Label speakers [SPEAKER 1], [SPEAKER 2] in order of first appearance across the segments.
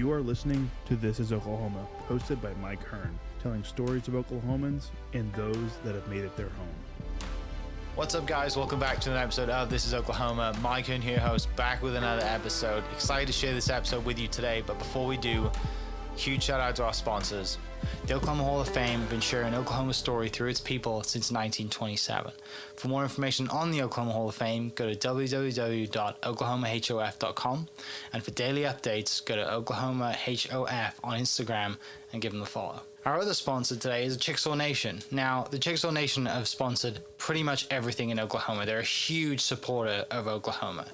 [SPEAKER 1] You are listening to This is Oklahoma, hosted by Mike Hearn, telling stories of Oklahomans and those that have made it their home.
[SPEAKER 2] What's up, guys? Welcome back to an episode of This is Oklahoma. Mike Hearn here, host, back with another episode. Excited to share this episode with you today, but before we do, huge shout out to our sponsors. The Oklahoma Hall of Fame have been sharing Oklahoma's story through its people since 1927. For more information on the Oklahoma Hall of Fame, go to www.oklahomahof.com. And for daily updates, go to oklahomahof on Instagram and give them a follow. Our other sponsor today is the Chickasaw Nation. Now, the Chickasaw Nation have sponsored pretty much everything in Oklahoma. They're a huge supporter of Oklahoma.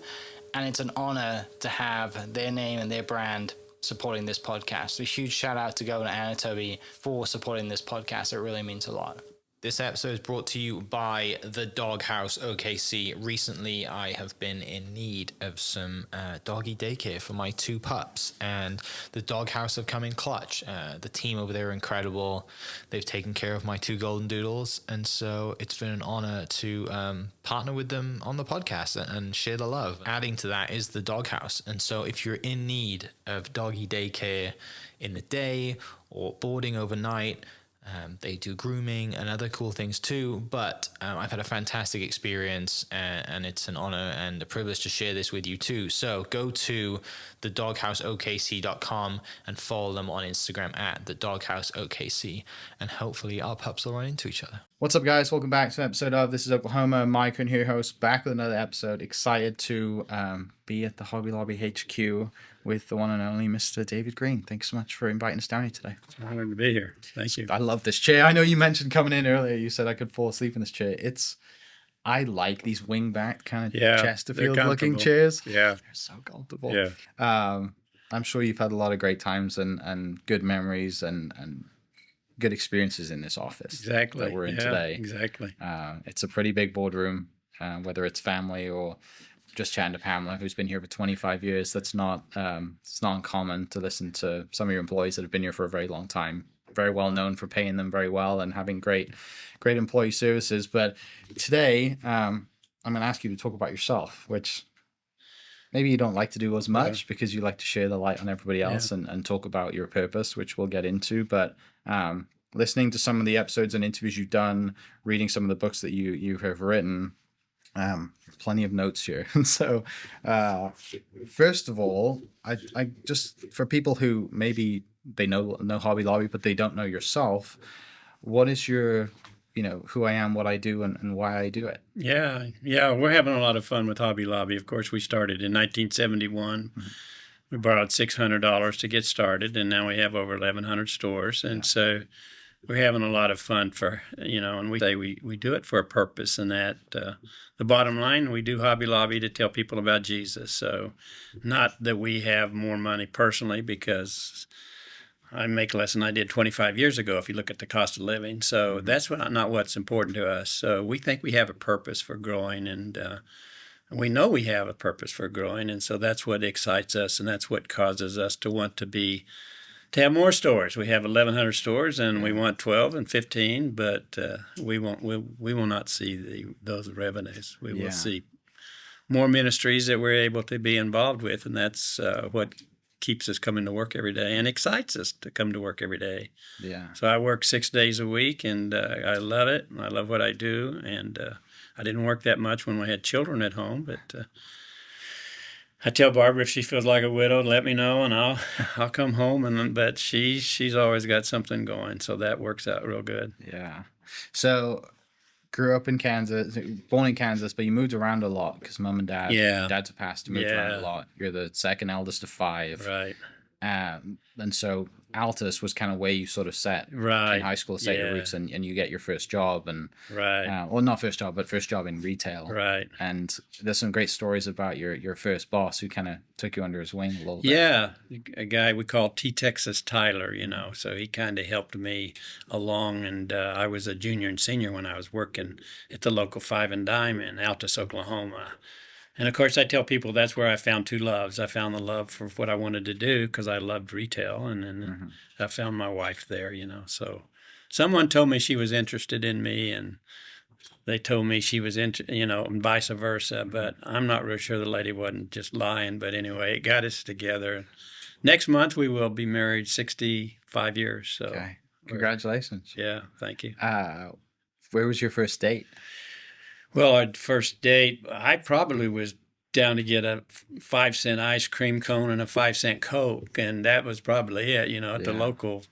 [SPEAKER 2] And it's an honor to have their name and their brand supporting this podcast. A huge shout out to Governor Anatobi for supporting this podcast. It really means a lot. This episode is brought to you by the Doghouse OKC. Recently, I have been in need of some doggy daycare for my two pups, and the Doghouse have come in clutch. The team over there are incredible. They've taken care of my two golden doodles, and so it's been an honor to partner with them on the podcast and share the love. Adding to that is the Doghouse, and so if you're in need of doggy daycare in the day or boarding overnight, they do grooming and other cool things too, but I've had a fantastic experience, and it's an honor and a privilege to share this with you too. So go to thedogHouseOKC.com and follow them on Instagram at thedogHouseOKC, and hopefully our pups will run into each other.
[SPEAKER 3] What's up, guys? Welcome back to an episode of This is Oklahoma. Mike Hearn here, host, back with another episode. Excited to be at the Hobby Lobby HQ with the one and only Mr. David Green. Thanks so much for inviting us down here today.
[SPEAKER 4] It's an honor to be here. Thank you.
[SPEAKER 3] I love this chair. I know you mentioned coming in earlier. You said I could fall asleep in this chair. I like these wingback kind of Chesterfield looking chairs.
[SPEAKER 4] Yeah.
[SPEAKER 3] They're so comfortable.
[SPEAKER 4] Yeah.
[SPEAKER 3] I'm sure you've had a lot of great times and good memories and good experiences in this office.
[SPEAKER 4] Exactly.
[SPEAKER 3] That we're in today.
[SPEAKER 4] Exactly.
[SPEAKER 3] It's a pretty big boardroom, whether it's family or just chatting to Pamela, who's been here for 25 years. That's not, it's not uncommon to listen to some of your employees that have been here for a very long time. Very well known for paying them very well and having great employee services. But today, I'm going to ask you to talk about yourself, which maybe you don't like to do as much because you like to share the light on everybody else and talk about your purpose, which we'll get into. But listening to some of the episodes and interviews you've done, reading some of the books that you have written, plenty of notes here. And so, first of all, I just, for people who maybe they know Hobby Lobby, but they don't know yourself, what is your, who I am, what I do, and why I do it?
[SPEAKER 4] Yeah. We're having a lot of fun with Hobby Lobby. Of course, we started in 1971. Mm-hmm. We borrowed $600 to get started, and now we have over 1,100 stores. And so we're having a lot of fun and we say we do it for a purpose, and that the bottom line, we do Hobby Lobby to tell people about Jesus. So not that we have more money personally, because I make less than I did 25 years ago if you look at the cost of living. So that's not what's important to us. So we think we have a purpose for growing, and we know we have a purpose for growing. And so that's what excites us, and that's what causes us to want to have more stores. We have 1,100 stores, and we want 12 and 15, but we will not see those revenues. We will see more ministries that we're able to be involved with, and that's what keeps us coming to work every day and excites us to come to work every day. Yeah. So I work 6 days a week, and I love it. I love what I do, and I didn't work that much when we had children at home, but I tell Barbara if she feels like a widow, let me know, and I'll come home. But she's always got something going, so that works out real good.
[SPEAKER 3] Yeah. So grew up in Kansas, born in Kansas, but you moved around a lot because mom and dad's passed. You moved around a lot. You're the second eldest of five.
[SPEAKER 4] Right.
[SPEAKER 3] And so Altus was kind of where you sort of set in high school, set your roots, and you get your first job, and well, not first job, but first job in retail.
[SPEAKER 4] Right.
[SPEAKER 3] And there's some great stories about your first boss who kind of took you under his wing a little bit.
[SPEAKER 4] Yeah, a guy we call T. Texas Tyler, so he kind of helped me along, and I was a junior and senior when I was working at the local 5 and Dime in Altus, Oklahoma. And, of course, I tell people that's where I found two loves. I found the love for what I wanted to do because I loved retail, and then I found my wife there, So someone told me she was interested in me, and they told me she was, and vice versa. But I'm not real sure the lady wasn't just lying. But anyway, it got us together. Next month we will be married 65 years. So
[SPEAKER 3] Okay. Congratulations.
[SPEAKER 4] yeah, thank you.
[SPEAKER 3] Where was your first date?
[SPEAKER 4] Well, our first date, I probably was down to get a 5-cent ice cream cone and a 5-cent Coke, and that was probably it, at the local,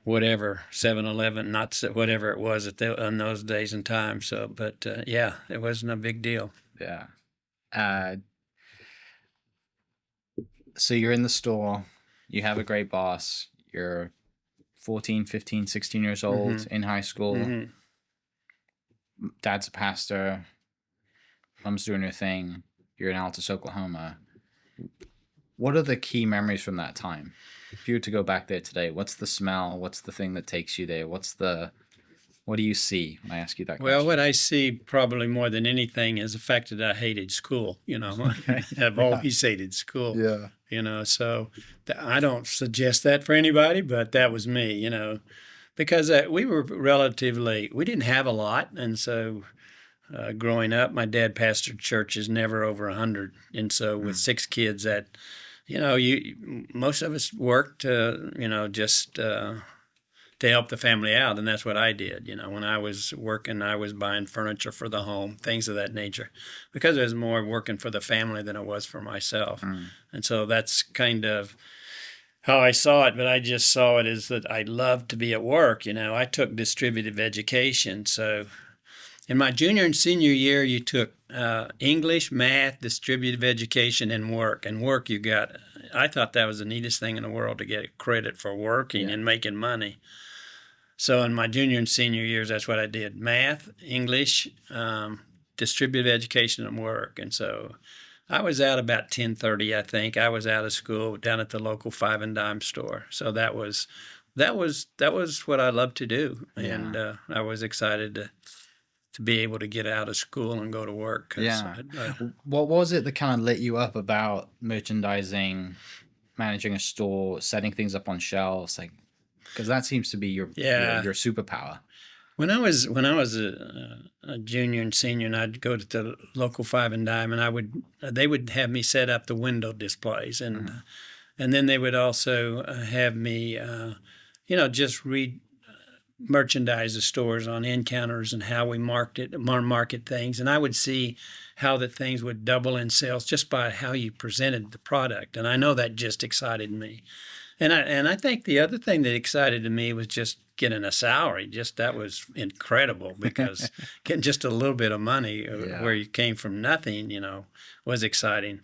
[SPEAKER 4] whatever, 7-Eleven, whatever it was in those days and times. So, but yeah, it wasn't a big deal.
[SPEAKER 3] Yeah. So you're in the store, you have a great boss, you're 14, 15, 16 years old, in high school. Dad's a pastor, mom's doing her thing, you're in Altus, Oklahoma. What are the key memories from that time? If you were to go back there today, what's the smell? What's the thing that takes you there? What do you see when I ask you that question?
[SPEAKER 4] Well, what I see probably more than anything is the fact that I hated school, I've always hated school.
[SPEAKER 1] Yeah.
[SPEAKER 4] So I don't suggest that for anybody, but that was me, because we were we didn't have a lot. And so growing up, my dad pastored churches never over 100. And so with 6 kids most of us worked, just to help the family out. And that's what I did. When I was working, I was buying furniture for the home, things of that nature, because it was more working for the family than it was for myself. And so that's kind of how I saw it, but I just saw it as that I loved to be at work. I took distributive education. So in my junior and senior year, you took English, math, distributive education, and work. And work I thought that was the neatest thing in the world, to get credit for working and making money. So in my junior and senior years, that's what I did: math, English, distributive education, and work. And so I was out about 10:30, I think. I was out of school down at the local 5 and dime store. So that was what I loved to do, and I was excited to be able to get out of school and go to work.
[SPEAKER 3] What was it that kind of lit you up about merchandising, managing a store, setting things up on shelves? Because that seems to be your superpower.
[SPEAKER 4] When I was a junior and senior, and I'd go to the local 5 and dime, and they would have me set up the window displays, and then they would also have me, just merchandise the stores on end counters and how we market things, and I would see how the things would double in sales just by how you presented the product, and I know that just excited me. And I think the other thing that excited me was just getting a salary. That was incredible, because getting just a little bit of money where you came from nothing, was exciting.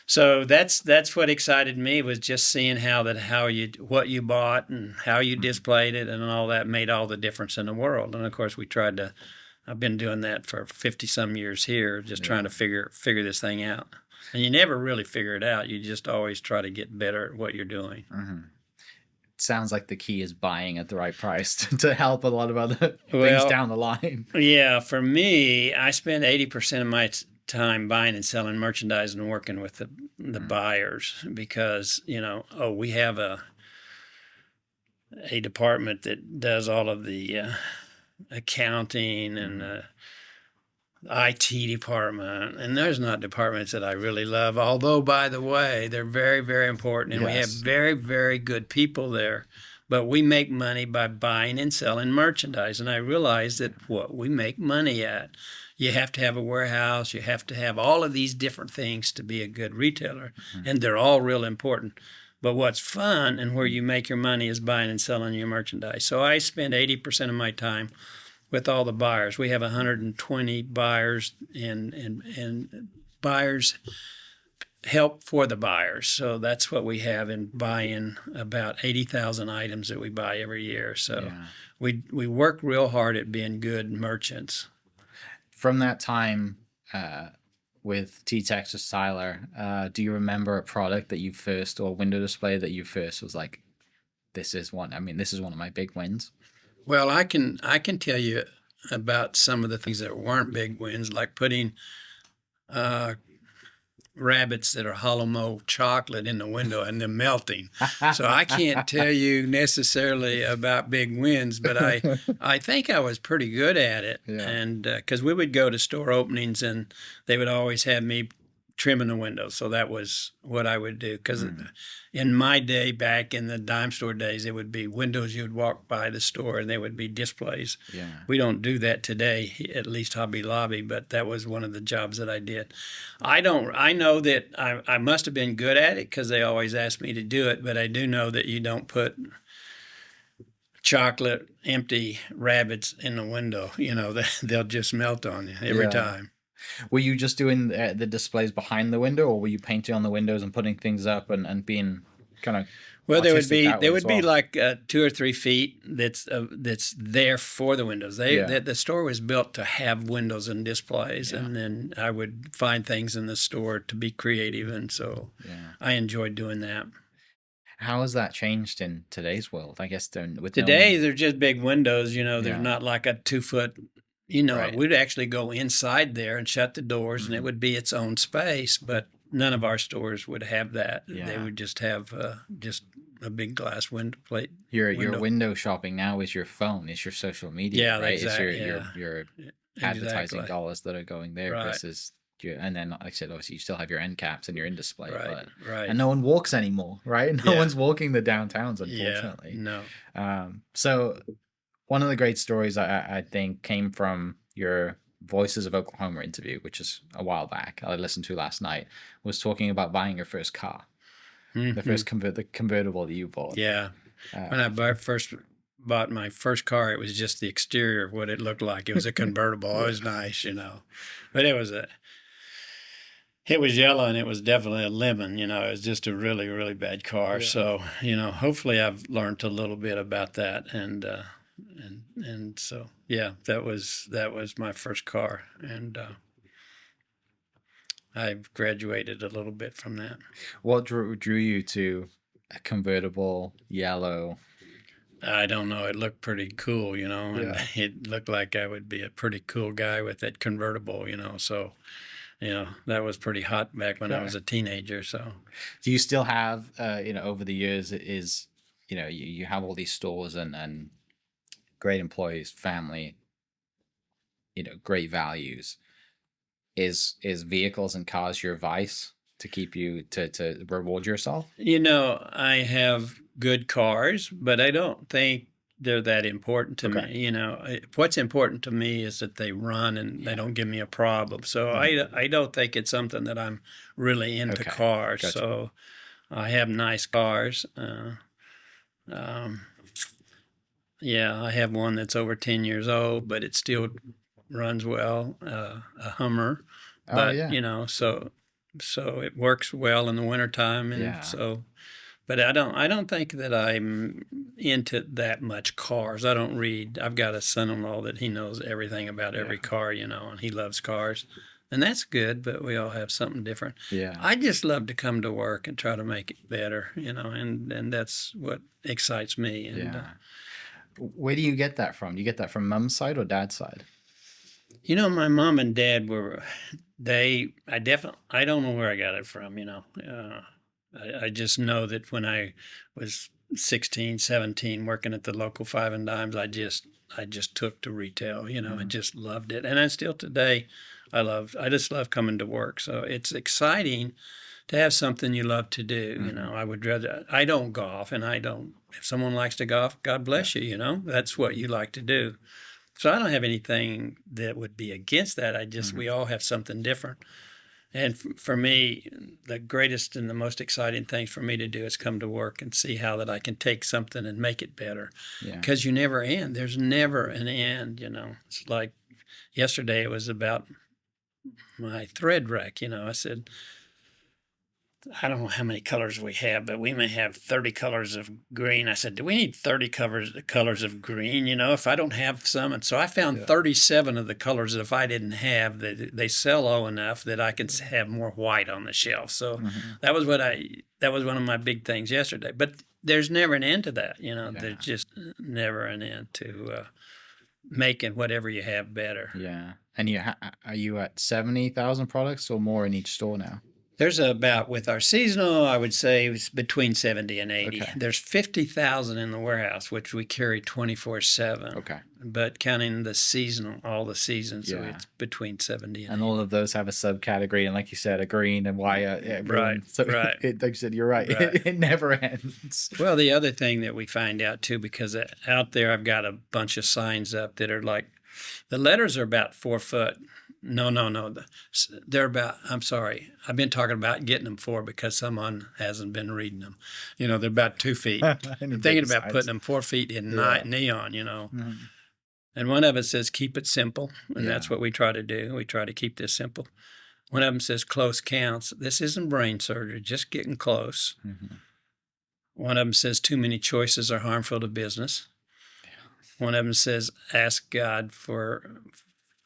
[SPEAKER 4] So that's what excited me, was just seeing what you bought and how you displayed it, and all that made all the difference in the world. And of course, I've been doing that for 50 some years here, just trying to figure this thing out. And you never really figure it out. You just always try to get better at what you're doing.
[SPEAKER 3] It sounds like the key is buying at the right price to help a lot of other things down the line.
[SPEAKER 4] Yeah, for me, I spend 80% of my time buying and selling merchandise and working with the buyers, because we have a department that does all of the accounting and IT department, and there's not departments that I really love, although, by the way, they're very, very important, and we have very, very good people there. But we make money by buying and selling merchandise, and I realize that what we make money at, you have to have a warehouse, you have to have all of these different things to be a good retailer, and they're all real important. But what's fun and where you make your money is buying and selling your merchandise. So I spend 80% of my time with all the buyers. We have 120 buyers, and buyers help for the buyers. So that's what we have in buying about 80,000 items that we buy every year. So we work real hard at being good merchants.
[SPEAKER 3] From that time with T Texas Tyler, do you remember a product that you first, or window display that you first was like, this is one of my big wins?
[SPEAKER 4] Well, I can tell you about some of the things that weren't big wins, like putting rabbits that are hollow mold chocolate in the window and them melting. So I can't tell you necessarily about big wins, but I think I was pretty good at it. And because we would go to store openings, and they would always have me trimming the windows. So that was what I would do. Because in my day, back in the dime store days, it would be windows you'd walk by the store and there would be displays.
[SPEAKER 3] Yeah.
[SPEAKER 4] We don't do that today, at least Hobby Lobby, but that was one of the jobs that I did. I know that I must have been good at it because they always asked me to do it, but I do know that you don't put chocolate empty rabbits in the window. They'll just melt on you every time.
[SPEAKER 3] Were you just doing the displays behind the window, or were you painting on the windows and putting things up and being kind of
[SPEAKER 4] well? There would
[SPEAKER 3] artistic
[SPEAKER 4] be like 2 or 3 feet that's there for the windows. The store was built to have windows and displays, and then I would find things in the store to be creative, and so I enjoyed doing that.
[SPEAKER 3] How has that changed in today's world? I guess
[SPEAKER 4] today they're just big windows. They're not like a 2-foot.
[SPEAKER 3] Right.
[SPEAKER 4] We'd actually go inside there and shut the doors, and it would be its own space. But none of our stores would have that.
[SPEAKER 3] Yeah.
[SPEAKER 4] They would just have just a big glass window plate.
[SPEAKER 3] Your window shopping now is your phone, is your social media,
[SPEAKER 4] yeah,
[SPEAKER 3] right?
[SPEAKER 4] Exactly.
[SPEAKER 3] It's your advertising dollars that are going there versus and then, like I said, obviously you still have your end caps and your in display,
[SPEAKER 4] right.
[SPEAKER 3] And no one walks anymore, right? No one's walking the downtowns, unfortunately.
[SPEAKER 4] No.
[SPEAKER 3] So one of the great stories I think came from your Voices of Oklahoma interview, which is a while back. I listened to last night. Was talking about buying your first car, the first the convertible that you bought.
[SPEAKER 4] Yeah, when I first bought my first car, it was just the exterior of what it looked like. It was a convertible. It was nice, but it was yellow, and it was definitely a lemon. It was just a really, really bad car. Yeah. So hopefully I've learned a little bit about that, and so that was my first car, and I've graduated a little bit from that.
[SPEAKER 3] What drew you to a convertible yellow?
[SPEAKER 4] I don't know. It looked pretty cool, and it looked like I would be a pretty cool guy with that convertible, so that was pretty hot back when I was a teenager. So
[SPEAKER 3] do you still have over the years you have all these stores and great employees, family, great values. Is vehicles and cars your vice to keep you to reward yourself?
[SPEAKER 4] I have good cars, but I don't think they're that important to me. What's important to me is that they run and they don't give me a problem. So I don't think it's something that I'm really into cars. Gotcha. So I have nice cars. I have one that's over 10 years old, but it still runs well, a Hummer. But, so it works well in the wintertime. And so, but I don't think that I'm into that much cars. I don't read. I've got a son-in-law that he knows everything about every car, and he loves cars. And that's good, but we all have something different.
[SPEAKER 3] Yeah.
[SPEAKER 4] I just love to come to work and try to make it better, and that's what excites me. And,
[SPEAKER 3] where do you get that from? Do you get that from mom's side or dad's side?
[SPEAKER 4] My mom and dad I don't know where I got it from, I just know that when I was 16, 17, working at the local 5 and Dimes, I just took to retail, I just loved it. And I still today, I just love coming to work. So it's exciting to have something you love to do. I don't golf, and if someone likes to golf, God bless you, that's what you like to do. So I don't have anything that would be against that. We all have something different. And for me, the greatest and the most exciting thing for me to do is come to work and see how that I can take something and make it better. Because you never end. There's never an end, It's like yesterday it was about my thread rack, I said, I don't know how many colors we have, but we may have 30 colors of green. I said, do we need 30 colors of green, if I don't have some? And so I found 37 of the colors that if I didn't have, they sell low enough that I can have more white on the shelf. So that was one of my big things yesterday. But there's never an end to that, There's just never an end to making whatever you have better.
[SPEAKER 3] Yeah. And are you at 70,000 products or more in each store now?
[SPEAKER 4] There's about, with our seasonal, I would say it's between 70 and 80.
[SPEAKER 3] Okay.
[SPEAKER 4] There's 50,000 in the warehouse, which we carry 24/7.
[SPEAKER 3] Okay.
[SPEAKER 4] But counting the seasonal, all the seasons, so
[SPEAKER 3] Yeah.
[SPEAKER 4] it's between 70 and
[SPEAKER 3] And
[SPEAKER 4] 80.
[SPEAKER 3] all of those have a subcategory, and like you said, a green and wire.
[SPEAKER 4] Right,
[SPEAKER 3] So
[SPEAKER 4] right.
[SPEAKER 3] like you said, you're right.
[SPEAKER 4] Right.
[SPEAKER 3] It never ends.
[SPEAKER 4] Well, the other thing that we find out too, because out there I've got a bunch of signs up that are like, the letters are about 4 foot. No. They're about, I'm sorry. I've been talking about getting them 4 because someone hasn't been reading them. They're about 2 feet. I'm thinking about putting them 4 feet in neon,
[SPEAKER 3] Mm-hmm.
[SPEAKER 4] And one of it says, keep it simple. And
[SPEAKER 3] Yeah.
[SPEAKER 4] that's what we try to do. We try to keep this simple. One of them says, close counts. This isn't brain surgery, just getting close.
[SPEAKER 3] Mm-hmm.
[SPEAKER 4] One of them says, too many choices are harmful to business. One of them says, ask God for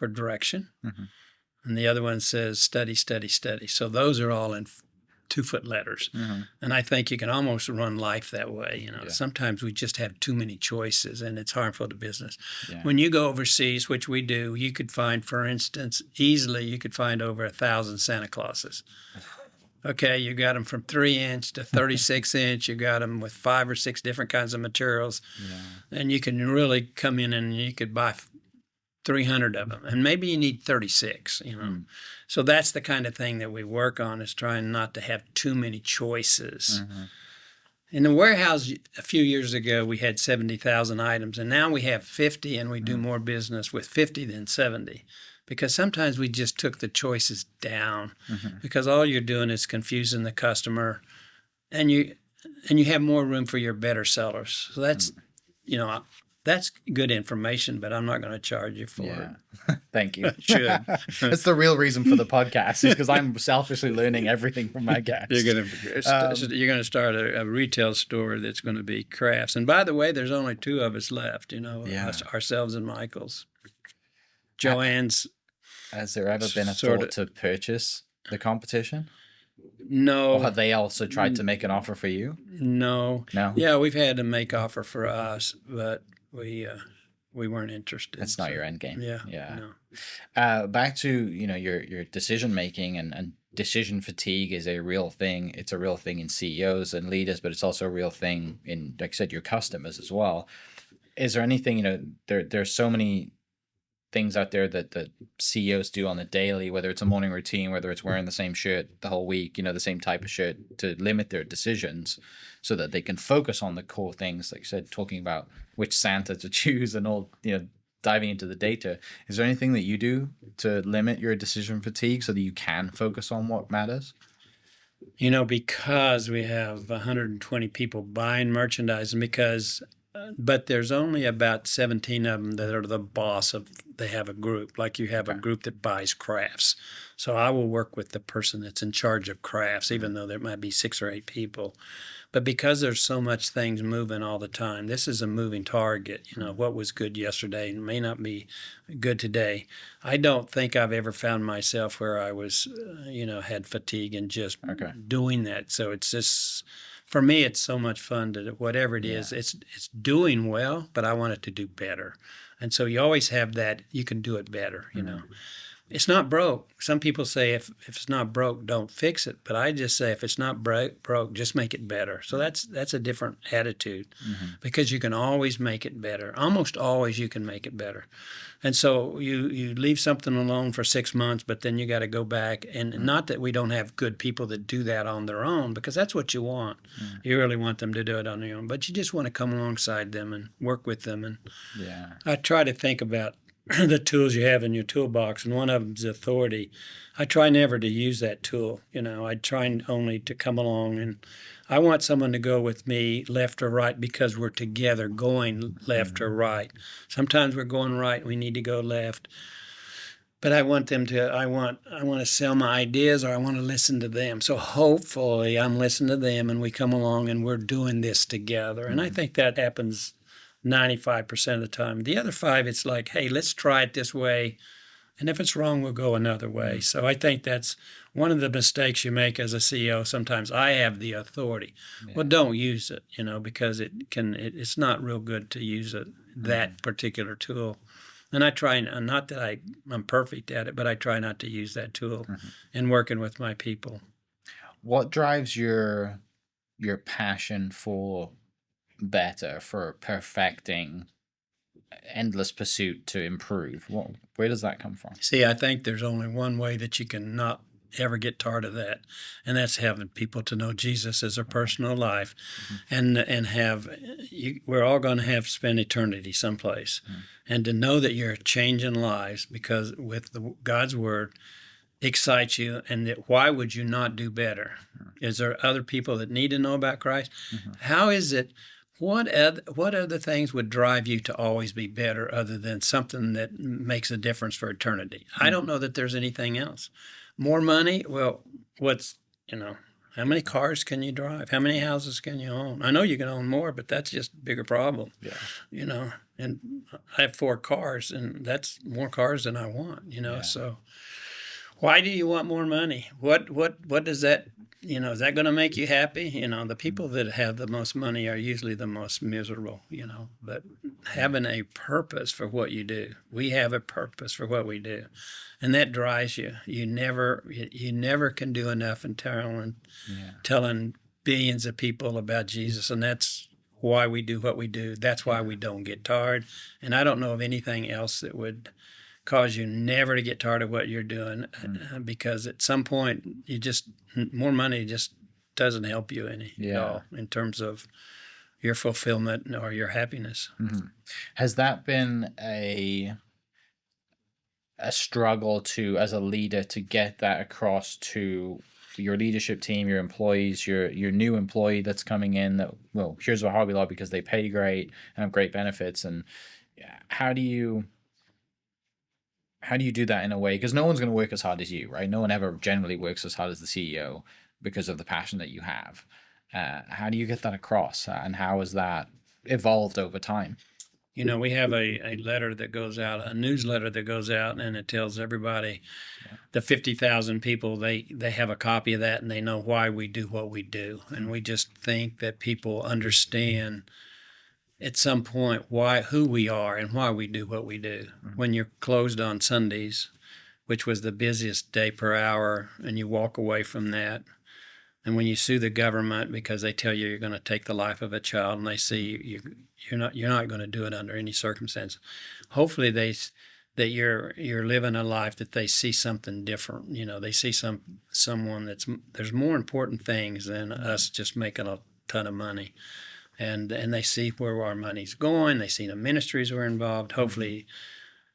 [SPEAKER 4] direction.
[SPEAKER 3] Mm-hmm.
[SPEAKER 4] And the other one says, study, study, study. So those are all in 2-foot letters.
[SPEAKER 3] Mm-hmm.
[SPEAKER 4] And I think you can almost run life that way.
[SPEAKER 3] Yeah.
[SPEAKER 4] Sometimes we just have too many choices and it's harmful to business.
[SPEAKER 3] Yeah.
[SPEAKER 4] When you go overseas, which we do, you could find, for instance, easily you could find over 1,000 Santa Clauses. Okay, you got them from 3-inch to 36-inch. You got them with 5 or 6 different kinds of materials.
[SPEAKER 3] Yeah.
[SPEAKER 4] And you can really come in and you could buy 300 of them. And maybe you need 36, So that's the kind of thing that we work on, is trying not to have too many choices.
[SPEAKER 3] Mm-hmm.
[SPEAKER 4] In the warehouse, a few years ago, we had 70,000 items. And now we have 50, and we do more business with 50 than 70. Because sometimes we just took the choices down, because all you're doing is confusing the customer, and you have more room for your better sellers. So that's, that's good information, but I'm not going to charge you for it.
[SPEAKER 3] Thank you.
[SPEAKER 4] Should.
[SPEAKER 3] That's the real reason for the podcast, is because I'm selfishly learning everything from my guests.
[SPEAKER 4] You're going to start a retail store that's going to be crafts. And by the way, there's only 2 of us left, ourselves and Michael's. Joanne's.
[SPEAKER 3] Has there ever been a thought to purchase the competition?
[SPEAKER 4] No.
[SPEAKER 3] Or have they also tried to make an offer for you?
[SPEAKER 4] No.
[SPEAKER 3] No?
[SPEAKER 4] Yeah, we've had to make offer for us, but we weren't interested.
[SPEAKER 3] That's not your end game.
[SPEAKER 4] Yeah.
[SPEAKER 3] No. Back to, your decision making and decision fatigue is a real thing. It's a real thing in CEOs and leaders, but it's also a real thing in, like I said, your customers as well. Is there anything, there's so many things out there that the CEOs do on the daily, whether it's a morning routine, whether it's wearing the same shirt the whole week, the same type of shirt, to limit their decisions so that they can focus on the core things, like I said, talking about which Santa to choose and all, diving into the data. Is there anything that you do to limit your decision fatigue so that you can focus on what matters?
[SPEAKER 4] Because we have 120 people buying merchandise, and but there's only about 17 of them that are the boss of, they have a group, like you have a group that buys crafts. So I will work with the person that's in charge of crafts, even though there might be 6 or 8 people. But because there's so much things moving all the time, this is a moving target. What was good yesterday may not be good today. I don't think I've ever found myself where I was, had fatigue and just doing that. So it's just, for me, it's so much fun to, whatever it is, it's doing well, but I want it to do better. And so you always have that, you can do it better, It's not broke. Some people say if it's not broke, don't fix it. But I just say if it's not broke, just make it better. So that's a different attitude, because you can always make it better. Almost always you can make it better. And so you leave something alone for 6 months, but then you got to go back. And not that we don't have good people that do that on their own, because that's what you want. You really want them to do it on their own. But you just want to come alongside them and work with them. And I try to think about the tools you have in your toolbox, and one of them is authority. I try never to use that tool. I try only to come along, and I want someone to go with me left or right because we're together going left or right. Sometimes we're going right, we need to go left. But I want them to, I want to sell my ideas, or I want to listen to them. So hopefully I'm listening to them and we come along and we're doing this together. And I think that happens 95% of the time. The other 5, it's like, hey, let's try it this way. And if it's wrong, we'll go another way. So I think that's one of the mistakes you make as a CEO. Sometimes I have the authority. Well, don't use it, because it's not real good to use that particular tool. And I try, not that I'm perfect at it, but I try not to use that tool in working with my people.
[SPEAKER 3] What drives your passion for better, for perfecting, endless pursuit to improve? Where does that come from?
[SPEAKER 4] See, I think there's only one way that you can not ever get tired of that, and that's having people to know Jesus as their personal life, and have we're all going to have to spend eternity someplace, and to know that you're changing lives because with God's word excites you, and that why would you not do better? Is there other people that need to know about Christ? How is it? What other things would drive you to always be better other than something that makes a difference for eternity? I don't know that there's anything else. More money? Well, how many cars can you drive? How many houses can you own? I know you can own more, but that's just a bigger problem.
[SPEAKER 3] Yeah.
[SPEAKER 4] And I have 4 cars, and that's more cars than I want,
[SPEAKER 3] Yeah.
[SPEAKER 4] So why do you want more money? What does that, is that going to make you happy? The people that have the most money are usually the most miserable, but having a purpose for what you do. We have a purpose for what we do. And that drives you. You never can do enough in telling billions of people about Jesus. And that's why we do what we do. That's why we don't get tired. And I don't know of anything else that would cause you never to get tired of what you're doing, because at some point more money just doesn't help you at all in terms of your fulfillment or your happiness.
[SPEAKER 3] Has that been a struggle as a leader to get that across to your leadership team, your employees, your new employee that's coming in that, well, here's a Hobby Lobby because they pay great and have great benefits, and how do you do that in a way? Because no one's going to work as hard as you, right? No one ever generally works as hard as the CEO because of the passion that you have. How do you get that across? And how has that evolved over time?
[SPEAKER 4] We have a letter that goes out, a newsletter that goes out, and it tells everybody, the 50,000 people, they have a copy of that, and they know why we do what we do. And we just think that people understand at some point who we are and why we do what we do. When you're closed on Sundays, which was the busiest day per hour, and you walk away from that, and when you sue the government because they tell you you're going to take the life of a child, and they see you're not going to do it under any circumstance, hopefully that you're living a life that they see something different. They see someone there's more important things than us just making a ton of money. And they see where our money's going. They see the ministries we're involved. Hopefully,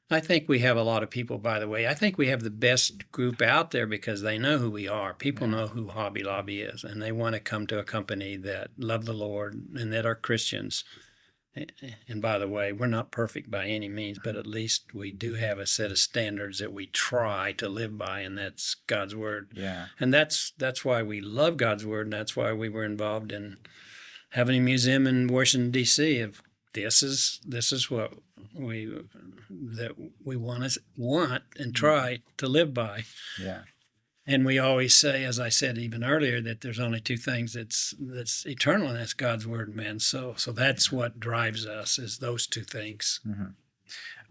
[SPEAKER 4] I think we have a lot of people, by the way. I think we have the best group out there because they know who we are. People know who Hobby Lobby is, and they want to come to a company that love the Lord and that are Christians. And by the way, we're not perfect by any means, but at least we do have a set of standards that we try to live by, and that's God's Word.
[SPEAKER 3] Yeah.
[SPEAKER 4] And that's why we love God's Word, and that's why we were involved in having a museum in Washington, D.C. If this is what we want and try to live by.
[SPEAKER 3] Yeah.
[SPEAKER 4] And we always say, as I said even earlier, that there's only 2 things that's eternal, and that's God's word and man. So that's what drives us, is those 2 things.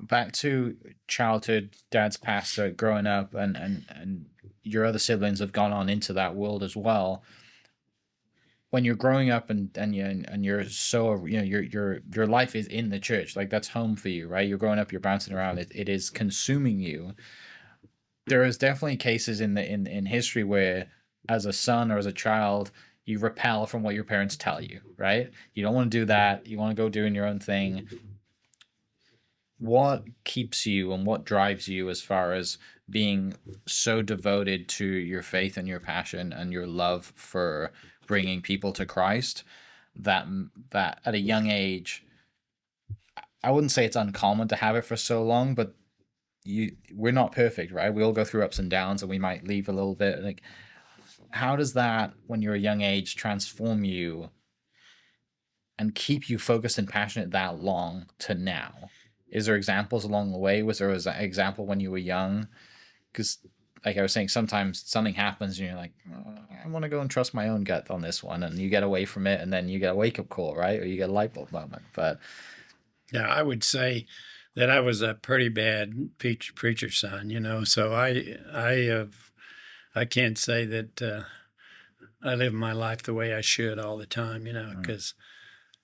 [SPEAKER 3] Back to childhood, Dad's pastor, growing up, and your other siblings have gone on into that world as well. When you're growing up and you're so, your life is in the church, like that's home for you, right? You're growing up, you're bouncing around, it is consuming you. There is definitely cases in history where, as a son or as a child, you repel from what your parents tell you, right? You don't want to do that. You want to go doing your own thing. What keeps you and what drives you as far as being so devoted to your faith and your passion and your love for bringing people to Christ, that at a young age, I wouldn't say it's uncommon to have it for so long, but we're not perfect, right? We all go through ups and downs, and we might leave a little bit. Like, how does that, when you're a young age, transform you and keep you focused and passionate that long to now? Is there examples along the way? Was there an example when you were young? Because, like I was saying, sometimes something happens and you're like, I want to go and trust my own gut on this one, and you get away from it, and then you get a wake-up call, right? Or you get a light bulb moment. But
[SPEAKER 4] yeah, I would say that I was a pretty bad preacher's son, so I can't say that I live my life the way I should all the time, because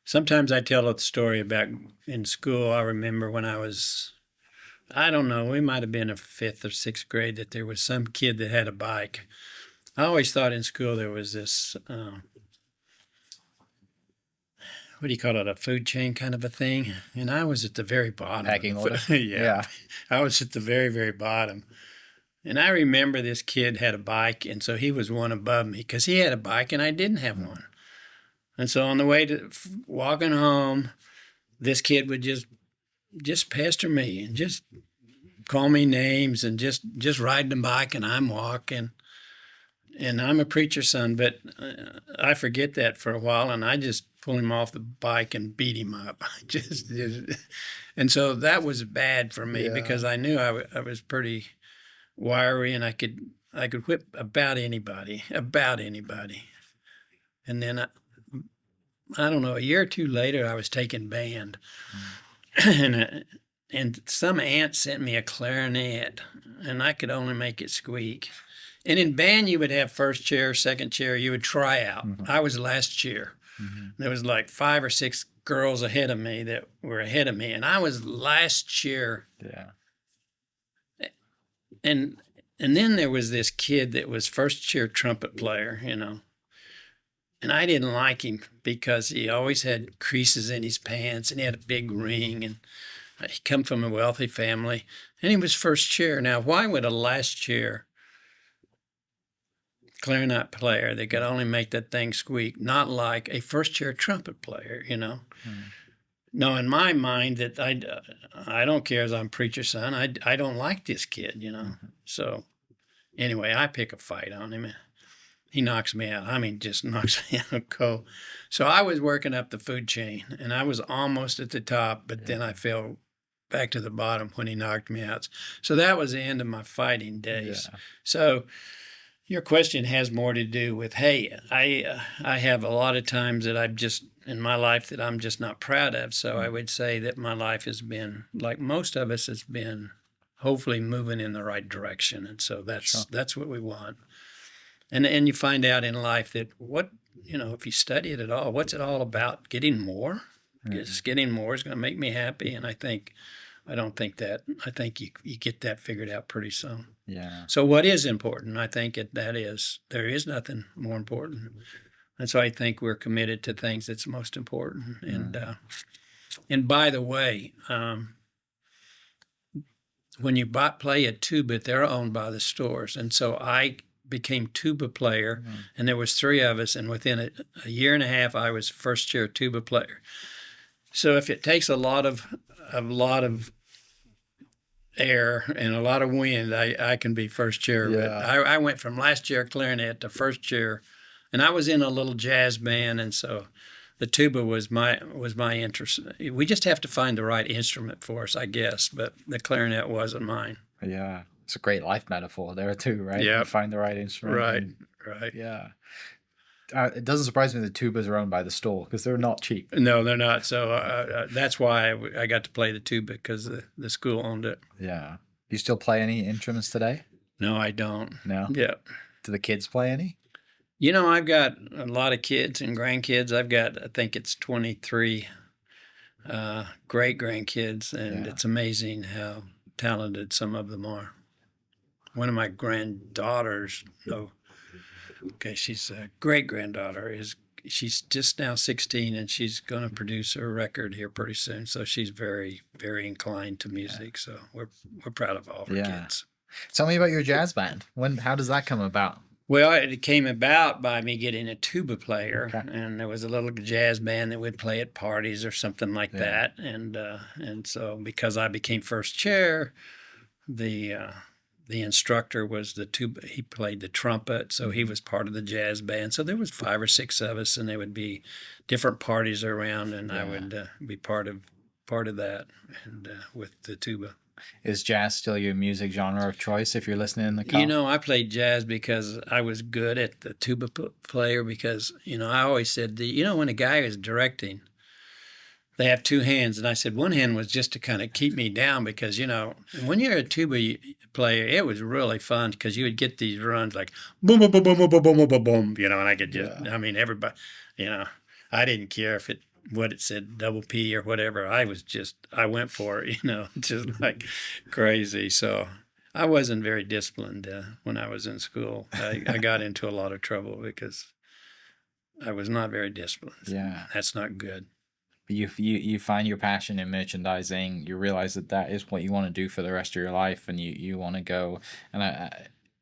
[SPEAKER 4] sometimes I tell a story about in school. I remember when I don't know, we might have been in 5th or 6th grade, that there was some kid that had a bike. I always thought in school there was this, what do you call it, a food chain kind of a thing? And I was at the very bottom.
[SPEAKER 3] Packing order?
[SPEAKER 4] Yeah. I was at the very, very bottom. And I remember this kid had a bike, and so he was one above me because he had a bike and I didn't have one. And so on the way to walking home, this kid would just pester me and just call me names and just riding the bike, and I'm walking. And I'm a preacher's son, but I forget that for a while, and I just pull him off the bike and beat him up. And so that was bad for me because I knew I was pretty wiry, and I could whip about anybody. And then I don't know, a year or two later, I was taking band, and some aunt sent me a clarinet, and I could only make it squeak. And in band, you would have first chair, second chair. You would try out. I was last chair. There was like 5 or 6 girls ahead of me that were ahead of me, and I was last chair.
[SPEAKER 3] Yeah.
[SPEAKER 4] And then there was this kid that was first chair trumpet player, And I didn't like him because he always had creases in his pants, and he had a big ring, and he come from a wealthy family, and he was first chair. Now, why would a last chair clarinet player that could only make that thing squeak not like a first chair trumpet player, No, in my mind, that I don't care as I'm preacher's son. I don't like this kid, So anyway, I pick a fight on him. He knocks me out. I mean, just knocks me out cold. So I was working up the food chain, and I was almost at the top, but then I fell back to the bottom when he knocked me out. So that was the end of my fighting days. Yeah. So your question has more to do with, hey, I have a lot of times that I'm just in my life that I'm just not proud of. So I would say that my life has been, like most of us, has been hopefully moving in the right direction. And so that's what we want. And you find out in life that if you study it at all, what's it all about? Getting more? Just getting more is going to make me happy. And I don't think that. I think you get that figured out pretty soon.
[SPEAKER 3] Yeah.
[SPEAKER 4] So what is important? I think there is nothing more important. And so I think we're committed to things that's most important. And by the way, when you play a tuba, they're owned by the stores. And so I became tuba player, and there was 3 of us, and within a year and a half, I was first chair tuba player. So if it takes a lot of air and a lot of wind, I can be first chair. Yeah. I went from last chair clarinet to first chair, and I was in a little jazz band, and so the tuba was my interest. We just have to find the right instrument for us, I guess, but the clarinet wasn't mine.
[SPEAKER 3] Yeah. It's a great life metaphor there too, right?
[SPEAKER 4] Yeah.
[SPEAKER 3] Find the right instrument.
[SPEAKER 4] Right.
[SPEAKER 3] Yeah. It doesn't surprise me that tubas are owned by the store because they're not cheap.
[SPEAKER 4] No, they're not. So that's why I got to play the tuba, because the school owned it.
[SPEAKER 3] Yeah. You still play any instruments today?
[SPEAKER 4] No, I don't.
[SPEAKER 3] No?
[SPEAKER 4] Yeah.
[SPEAKER 3] Do the kids play any?
[SPEAKER 4] I've got a lot of kids and grandkids. I think it's 23 great grandkids, and it's amazing how talented some of them are. One of my granddaughters, she's a great-granddaughter, she's just now 16, and she's going to produce her record here pretty soon. So she's very, very inclined to music. Yeah. So we're proud of all of our kids.
[SPEAKER 3] Tell me about your jazz band. How does that come about?
[SPEAKER 4] Well, it came about by me getting a tuba player, and there was a little jazz band that would play at parties or something like that. And so because I became first chair, the instructor was the tuba. He played the trumpet, so he was part of the jazz band. So there was 5 or 6 of us, and there would be different parties around, and I would be part of that, and with the tuba.
[SPEAKER 3] Is jazz still your music genre of choice if you're listening in the car?
[SPEAKER 4] I played jazz because I was good at the tuba player, because, I always said, when a guy is directing, they have 2 hands. And I said one hand was just to kind of keep me down because, when you're a tuba player. It was really fun because you would get these runs like boom, boom, boom, boom, boom, boom, boom, boom, boom, and I could just, I mean, everybody, I didn't care if what it said, double P or whatever. I went for it, just like crazy. So I wasn't very disciplined when I was in school. I got into a lot of trouble because I was not very disciplined.
[SPEAKER 3] Yeah.
[SPEAKER 4] That's not good.
[SPEAKER 3] You find your passion in merchandising. You realize that is what you want to do for the rest of your life, and you want to go. And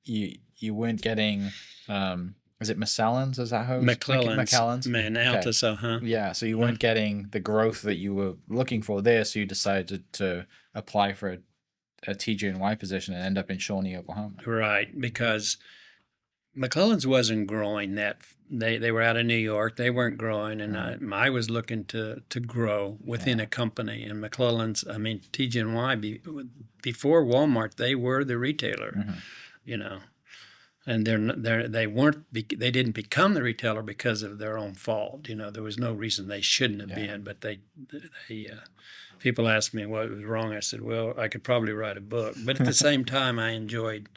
[SPEAKER 3] you weren't getting is it McClellan's? Is that how McClellan's?
[SPEAKER 4] Man, Tulsa, huh?
[SPEAKER 3] Yeah, so you weren't getting the growth that you were looking for there, so you decided to apply for a TG&Y position and end up in Shawnee, Oklahoma.
[SPEAKER 4] Right, because McClellan's wasn't growing. That they were out of New York. They weren't growing, and I was looking to grow within a company. And McClellan's, I mean, TG&Y before Walmart, they were the retailer, and they didn't become the retailer because of their own fault. There was no reason they shouldn't have been, but they people asked me what was wrong. I said, well, I could probably write a book, but at the same time, I enjoyed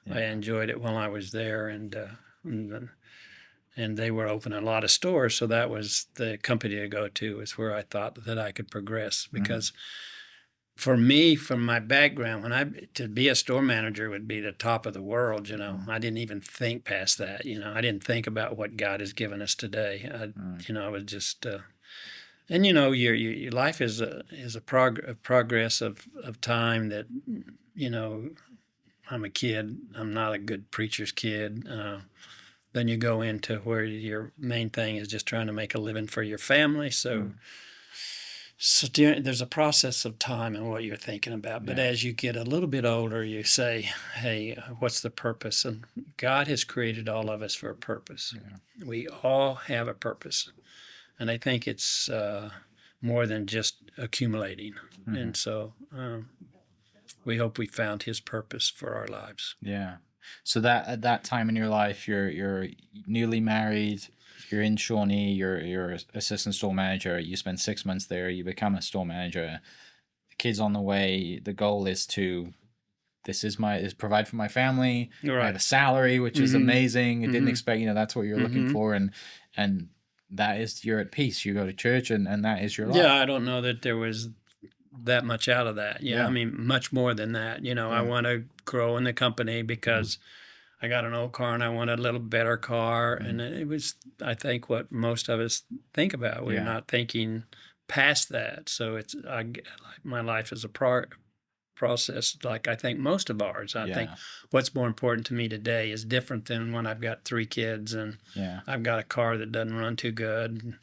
[SPEAKER 4] it while I was there, and they were opening a lot of stores, so that was the company to go to. Is where I thought that I could progress, because for me, from my background, to be a store manager would be the top of the world. I didn't even think past that. I didn't think about what God has given us today. I was just. And your life is a progress of time that I'm a kid. I'm not a good preacher's kid. Then you go into where your main thing is just trying to make a living for your family. So there's a process of time and what you're thinking about. But as you get a little bit older, you say, hey, what's the purpose? And God has created all of us for a purpose. Yeah. We all have a purpose. And I think it's more than just accumulating. And so we hope we found his purpose for our lives.
[SPEAKER 3] Yeah. So that at that time in your life, you're newly married, you're in Shawnee, you're assistant store manager, you spend 6 months there, you become a store manager, the kid's on the way, the goal is to provide for my family, I have a salary, which is amazing. I didn't expect, that's what you're looking for, and that is, you're at peace, you go to church, and that is your life.
[SPEAKER 4] Yeah, I don't know that there was that much out of that. I mean, much more than that. I want to grow in the company because I got an old car and I want a little better car. And it was, I think, what most of us think about. We're not thinking past that. So my life is a process, like I think most of ours. I think what's more important to me today is different than when I've got 3 kids and I've got a car that doesn't run too good.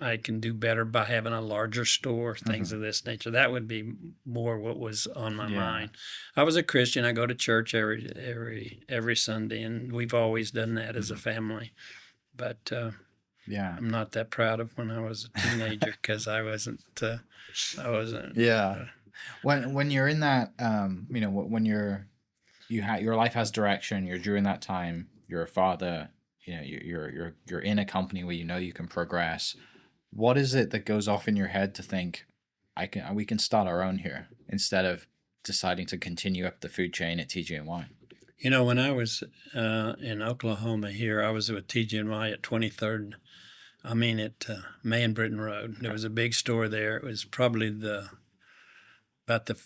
[SPEAKER 4] I can do better by having a larger store, things of this nature. That would be more what was on my mind. I was a Christian. I go to church every Sunday, and we've always done that as a family. But I'm not that proud of when I was a teenager because I wasn't.
[SPEAKER 3] When you're in that, when your life has direction, you're during that time, you're a father, you're in a company where you can progress. What is it that goes off in your head to think, we can start our own here instead of deciding to continue up the food chain at TG&Y?
[SPEAKER 4] When I was in Oklahoma here, I was with TG&Y at 23rd. I mean, at May and Britton Road. There was a big store there. It was probably about the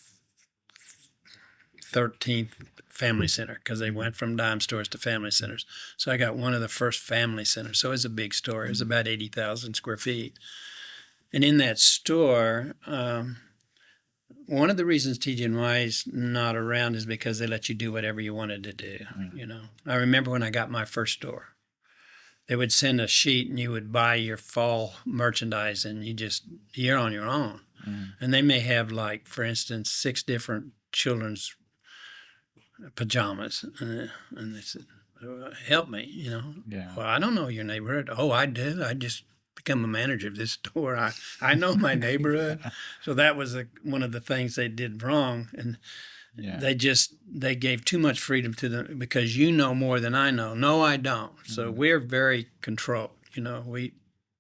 [SPEAKER 4] 13th family center, because they went from dime stores to family centers. So I got one of the first family centers. So it was a big store. It was about 80,000 square feet. And in that store, one of the reasons TG&Y is not around is because they let you do whatever you wanted to do. I remember when I got my first store, they would send a sheet and you would buy your fall merchandise and you're on your own. And they may have, like, for instance, 6 different children's pajamas. And they said, help me, Well, I don't know your neighborhood. Oh, I do. I just become a manager of this store. I know my neighborhood. So that was one of the things they did wrong. And they gave too much freedom to them because you know more than I know. No, I don't. So we're very controlled. We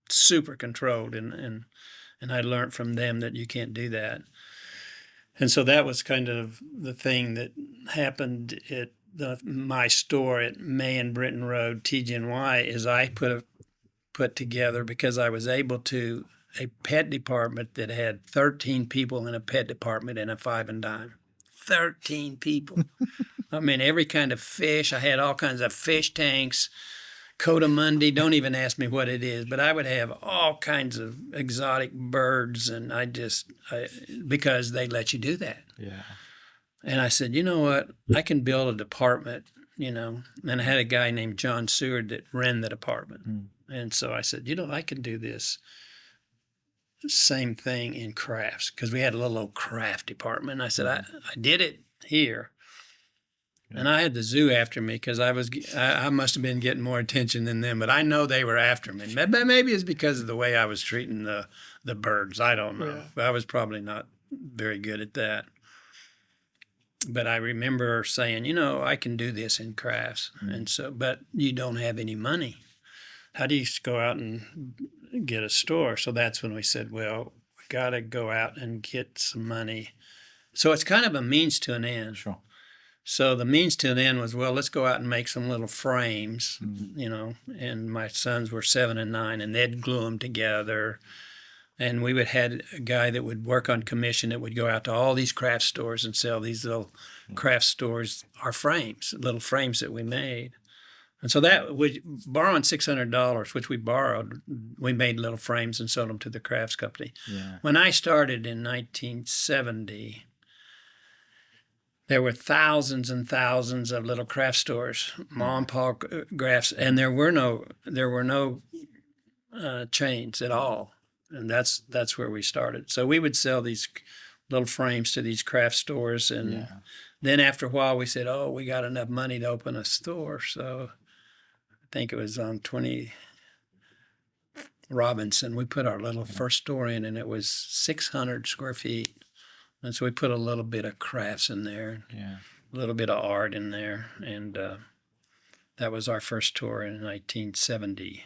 [SPEAKER 4] super controlled. And I learned from them that you can't do that. And so that was kind of the thing that happened at my store at May and Britton Road, TGNY, is I put together, because I was able to, a pet department that had 13 people in a pet department and a five and dime. 13 people. I mean, every kind of fish. I had all kinds of fish tanks, coatimundi. Don't even ask me what it is, but I would have all kinds of exotic birds, and because they let you do that.
[SPEAKER 3] Yeah.
[SPEAKER 4] And I said, you know what? I can build a department, and I had a guy named John Seward that ran the department. And so I said, I can do this same thing in crafts, because we had a little old craft department. And I said, I did it here. Yeah. And I had the zoo after me, because I must have been getting more attention than them, but I know they were after me. Maybe it's because of the way I was treating the birds. I don't know. Yeah. I was probably not very good at that. But I remember saying, I can do this in crafts. And so, but you don't have any money. How do you go out and get a store? So that's when we said, well, we got to go out and get some money. So it's kind of a means to an end.
[SPEAKER 3] Sure.
[SPEAKER 4] So the means to an end was, well, let's go out and make some little frames, and my sons were 7 and 9, and they'd glue them together. And we would had a guy that would work on commission that would go out to all these craft stores and sell these little craft stores, our frames, little frames that we made. And so that, we borrowing $600, which we borrowed, we made little frames and sold them to the crafts company. Yeah. When I started in 1970, there were thousands and thousands of little craft stores, mom and pop crafts, and there were no chains at all. And that's where we started. So we would sell these little frames to these craft stores, and then after a while we said, oh, we got enough money to open a store. So I think it was on 20 Robinson. We put our little first store in, and it was 600 square feet. And so we put a little bit of crafts in there, a little bit of art in there. And that was our first tour in 1972.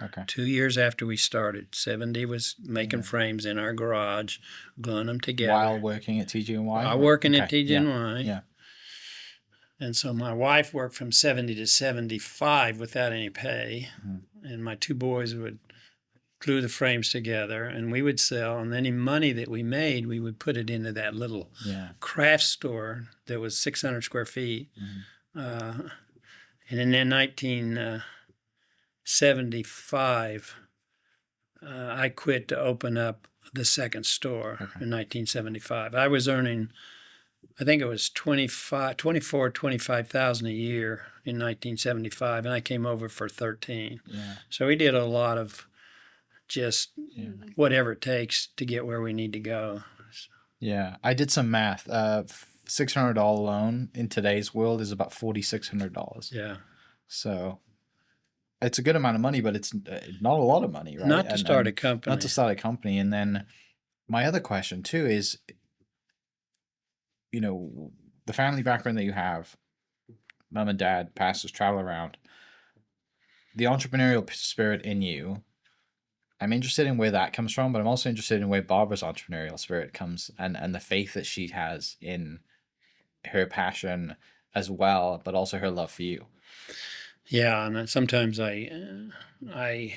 [SPEAKER 4] Okay. 2 years after we started. 70 was making frames in our garage, gluing them together.
[SPEAKER 3] While working at TGNY?
[SPEAKER 4] While working at TGNY. Yeah. And so my wife worked from 70 to 75 without any pay. And my two boys would glue the frames together, and we would sell. And any money that we made, we would put it into that little craft store that was 600 square feet. And in 1975, I quit to open up the second store in 1975. I was earning, I think it was $25,000 a year in 1975, and I came over for 13. Yeah. So we did a lot of just whatever it takes to get where we need to go.
[SPEAKER 3] Yeah, I did some math. $600 loan in today's world is about $4,600.
[SPEAKER 4] Yeah.
[SPEAKER 3] So it's a good amount of money, but it's not a lot of money, right?
[SPEAKER 4] Not to start a company.
[SPEAKER 3] Not to start a company. And then my other question too is, the family background that you have, mom and dad, pastors, travel around, the entrepreneurial spirit in you, I'm interested in where that comes from, but I'm also interested in where Barbara's entrepreneurial spirit comes and the faith that she has in her passion as well, but also her love for you.
[SPEAKER 4] Yeah, and sometimes I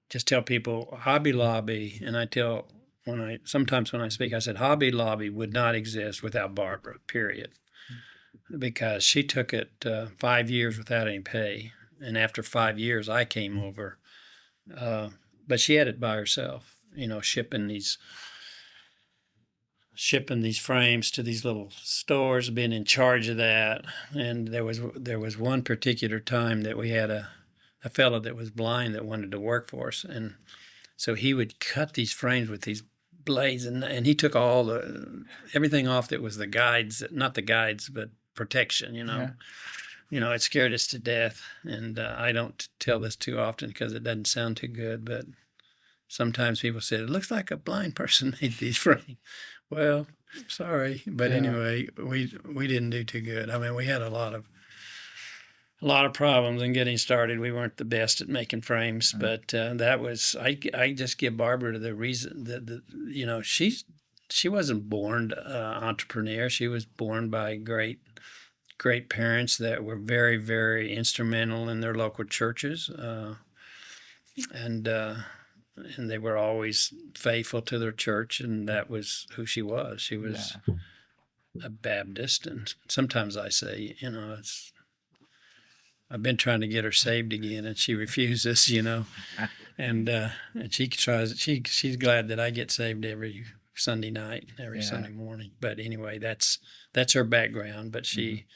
[SPEAKER 4] just tell people Hobby Lobby, and sometimes when I speak, I said Hobby Lobby would not exist without Barbara, period. Because she took it 5 years without any pay, and after 5 years I came over. But she had it by herself, shipping these frames to these little stores, being in charge of that. And there was one particular time that we had a fellow that was blind that wanted to work for us, and so he would cut these frames with these blades, and he took everything off that was the guides, not the guides, but protection. It scared us to death. And I don't tell this too often because it doesn't sound too good, but sometimes people say, it looks like a blind person made these frames. Well, sorry. But anyway, we didn't do too good. I mean, we had a lot of problems in getting started. We weren't the best at making frames, but that was, I just give Barbara the reason that, she wasn't born entrepreneur. She was born by great parents that were very, very instrumental in their local churches, and they were always faithful to their church, and that was who she was. She was a Baptist, and sometimes I say, I've been trying to get her saved again, and she refuses, and she tries. She's glad that I get saved every Sunday night, every Sunday morning. But anyway, that's her background. But she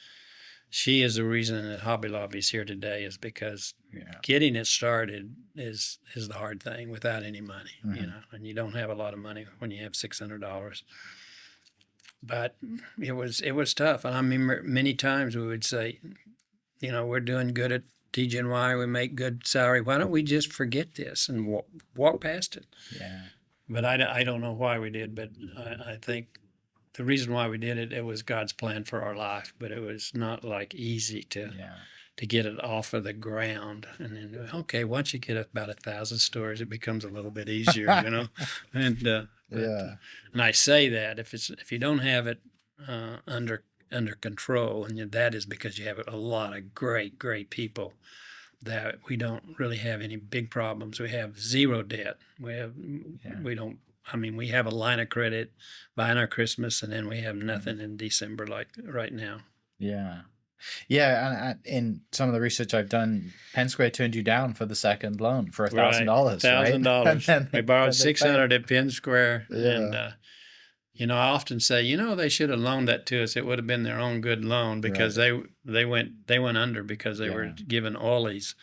[SPEAKER 4] is the reason that Hobby Lobby is here today, is because getting it started is the hard thing without any money, and you don't have a lot of money when you have $600. But it was tough, and I mean, many times we would say, we're doing good at TGNY, we make good salary. Why don't we just forget this and walk past it?
[SPEAKER 3] Yeah.
[SPEAKER 4] But I don't know why we did, but I think the reason why we did it, it was God's plan for our life, but it was not like easy to get it off of the ground. And then, okay, once you get about 1,000 stores, it becomes a little bit easier, And and I say that if you don't have it under control, and that is because you have a lot of great people, that we don't really have any big problems. We have zero debt. We have a line of credit buying our Christmas, and then we have nothing in December like right now.
[SPEAKER 3] Yeah. Yeah, and in some of the research I've done, Penn Square turned you down for the second loan for $1,000.
[SPEAKER 4] $1,000. We borrowed $600 at Penn Square, and I often say, they should have loaned that to us. It would have been their own good loan, because they went under because they were giving Ollie's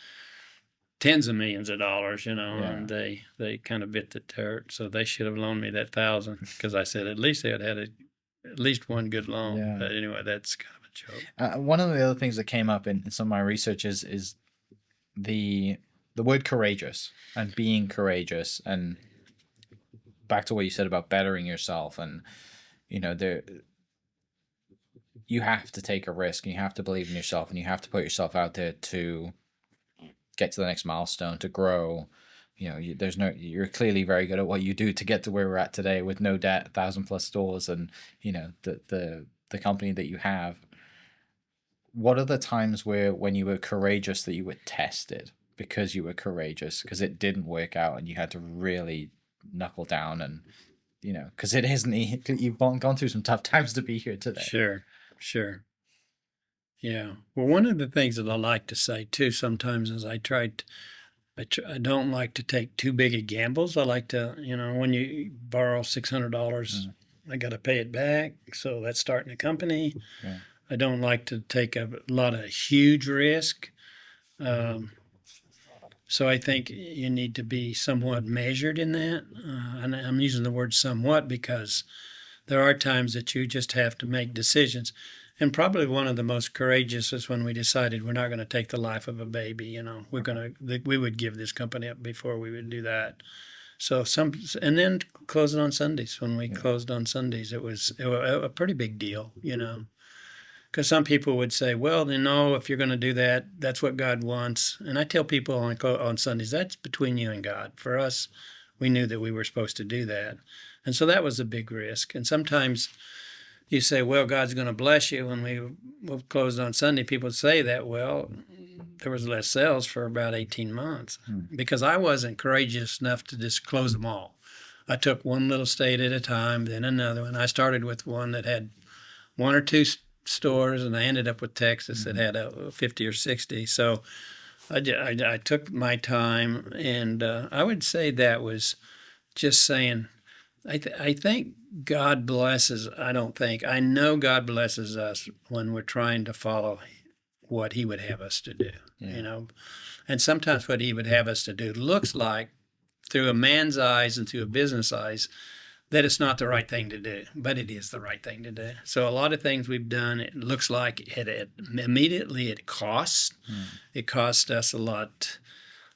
[SPEAKER 4] tens of millions of dollars, and they kind of bit the dirt. So they should have loaned me that $1,000, because I said at least they had at least one good loan. Yeah. But anyway, that's kind of a joke.
[SPEAKER 3] One of the other things that came up in some of my research is the word courageous and being courageous, and back to what you said about bettering yourself, and you have to take a risk, and you have to believe in yourself, and you have to put yourself out there to get to the next milestone, to grow. You're clearly very good at what you do to get to where we're at today with no debt, 1,000+ stores, and the company that you have. What are the times when you were courageous that you were tested because you were courageous, because it didn't work out and you had to really knuckle down, and because it isn't, you've gone through some tough times to be here today.
[SPEAKER 4] Sure. Yeah. Well, one of the things that I like to say too sometimes is I don't like to take too big of gambles. I like to, when you borrow $600, I got to pay it back. So that's starting a company. Yeah. I don't like to take a lot of huge risk. So I think you need to be somewhat measured in that. And I'm using the word somewhat because there are times that you just have to make decisions. And probably one of the most courageous is when we decided we're not going to take the life of a baby. We would give this company up before we would do that. So and then closing on Sundays. When we closed on Sundays, it was a pretty big deal, Because some people would say, well, if you're going to do that, that's what God wants. And I tell people on Sundays, that's between you and God. For us, we knew that we were supposed to do that. And so that was a big risk. And sometimes you say, well, God's going to bless you. When we closed on Sunday, people say that, well, there was less sales for about 18 months because I wasn't courageous enough to just close them all. I took one little state at a time, then another one. I started with one that had one or two stores, and I ended up with Texas that had 50 or 60. So I took my time, and I would say that was just saying, I think God blesses, I know God blesses us when we're trying to follow what he would have us to do, And sometimes what he would have us to do looks like, through a man's eyes and through a business eyes, that it's not the right thing to do, but it is the right thing to do. So a lot of things we've done, it looks like immediately it costs. It cost us a lot.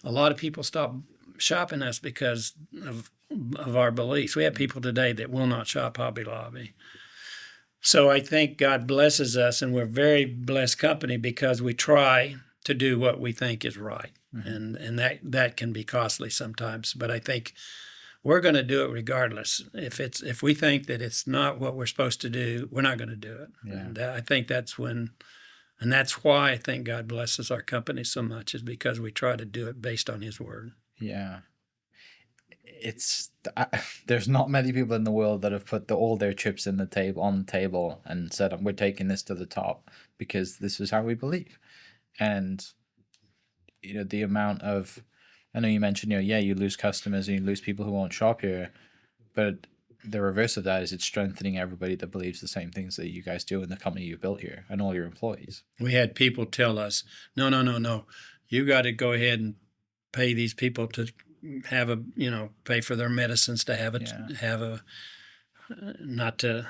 [SPEAKER 4] A lot of people stop shopping us because of our beliefs. We have people today that will not shop Hobby Lobby. So I think God blesses us, and we're a very blessed company because we try to do what we think is right. And that can be costly sometimes. But I think we're going to do it regardless. If we think that it's not what we're supposed to do, we're not going to do it.
[SPEAKER 3] Yeah.
[SPEAKER 4] And I think that's when, and that's why I think God blesses our company so much, is because we try to do it based on His word.
[SPEAKER 3] Yeah. There's not many people in the world that have put all their chips on the table and said, we're taking this to the top because this is how we believe. And the amount of, I know you mentioned, you lose customers and you lose people who won't shop here, but the reverse of that is it's strengthening everybody that believes the same things that you guys do in the company you built here and all your employees.
[SPEAKER 4] We had people tell us, no, you got to go ahead and pay these people to have pay for their medicines, to not to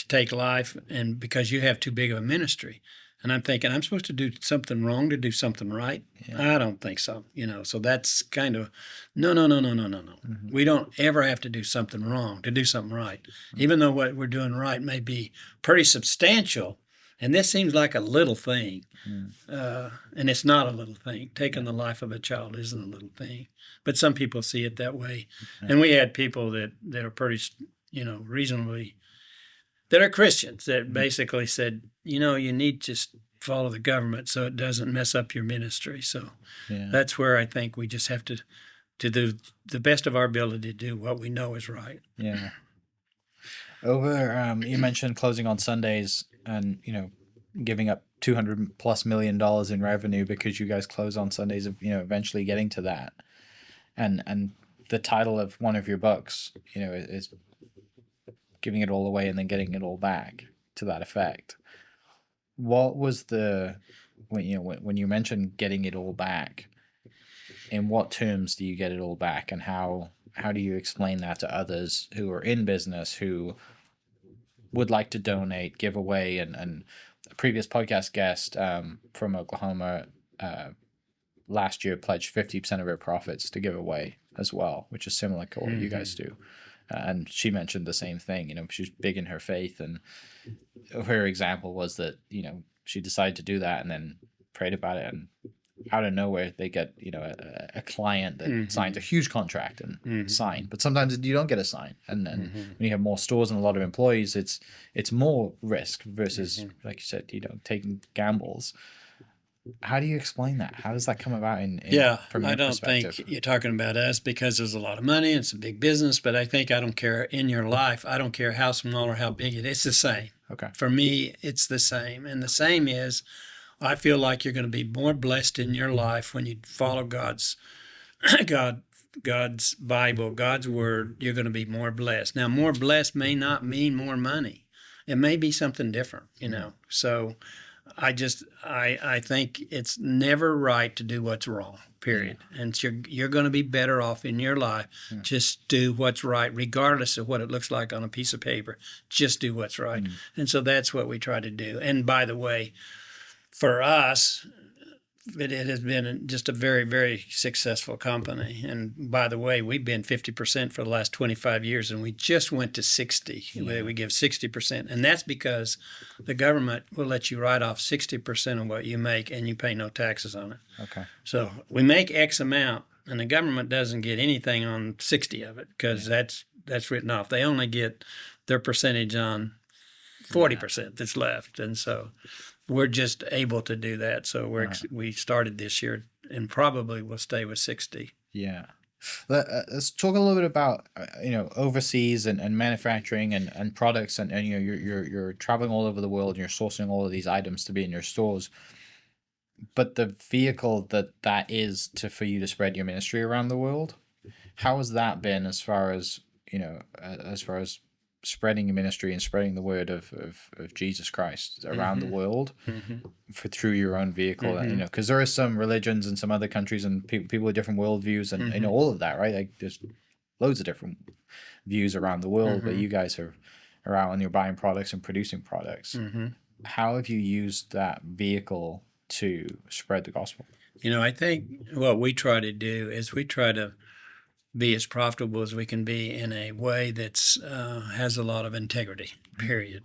[SPEAKER 4] take life, and because you have too big of a ministry. And I'm thinking, I'm supposed to do something wrong to do something right? Yeah. I don't think so. So that's kind of, no. Mm-hmm. We don't ever have to do something wrong to do something right. Mm-hmm. Even though what we're doing right may be pretty substantial, and this seems like a little thing, and it's not a little thing. Taking the life of a child isn't a little thing, but some people see it that way. Mm-hmm. And we had people that are pretty, reasonably, that are Christians that basically said, you need to just follow the government so it doesn't mess up your ministry. So that's where I think we just have to do the best of our ability to do what we know is right.
[SPEAKER 3] Yeah. You mentioned closing on Sundays and, giving up $200+ million in revenue because you guys close on Sundays, eventually getting to that. And the title of one of your books, is giving it all away and then getting it all back, to that effect. What was when you mentioned getting it all back, in what terms do you get it all back, and how do you explain that to others who are in business who would like to donate, give away? And a previous podcast guest from Oklahoma last year pledged 50% of her profits to give away as well, which is similar to what you guys do. And she mentioned the same thing. She's big in her faith, and her example was that she decided to do that and then prayed about it, and out of nowhere they get a client that signs a huge contract and sign. But sometimes you don't get a sign, and then when you have more stores and a lot of employees, it's more risk versus like you said, taking gambles. How do you explain that? How does that come about from your
[SPEAKER 4] I don't
[SPEAKER 3] perspective?
[SPEAKER 4] think you're talking about us because there's a lot of money and it's a big business, but I think I don't care in your life. I don't care how small or how big it is. It's the same.
[SPEAKER 3] Okay.
[SPEAKER 4] For me, it's the same. And the same is, I feel like you're going to be more blessed in your life when you follow God's Bible, God's word. You're going to be more blessed. Now, more blessed may not mean more money. It may be something different, So I think it's never right to do what's wrong, period. And you're going to be better off in your life. Just do what's right, regardless of what it looks like on a piece of paper. Just do what's right. And so that's what we try to do. And by the way, for us, it has been just a very, very successful company. And by the way, we've been 50% for the last 25 years, and we just went to 60. Yeah. We give 60%. And that's because the government will let you write off 60% of what you make, and you pay no taxes on it.
[SPEAKER 3] Okay.
[SPEAKER 4] So we make X amount, and the government doesn't get anything on 60 of it because that's written off. They only get their percentage on 40% that's left. And so we're just able to do that. So we started this year and probably will stay with 60.
[SPEAKER 3] Yeah. Let's talk a little bit about overseas and manufacturing and products and you're traveling all over the world and you're sourcing all of these items to be in your stores. But the vehicle that is for you to spread your ministry around the world, how has that been as far as spreading your ministry and spreading the word of Jesus Christ around the world through your own vehicle? Because there are some religions in some other countries and people with different worldviews and all of that, right? Like there's loads of different views around the world, but you guys are out and you're buying products and producing products. How have you used that vehicle to spread the gospel?
[SPEAKER 4] I think what we try to do is we try to be as profitable as we can be in a way that's has a lot of integrity, period.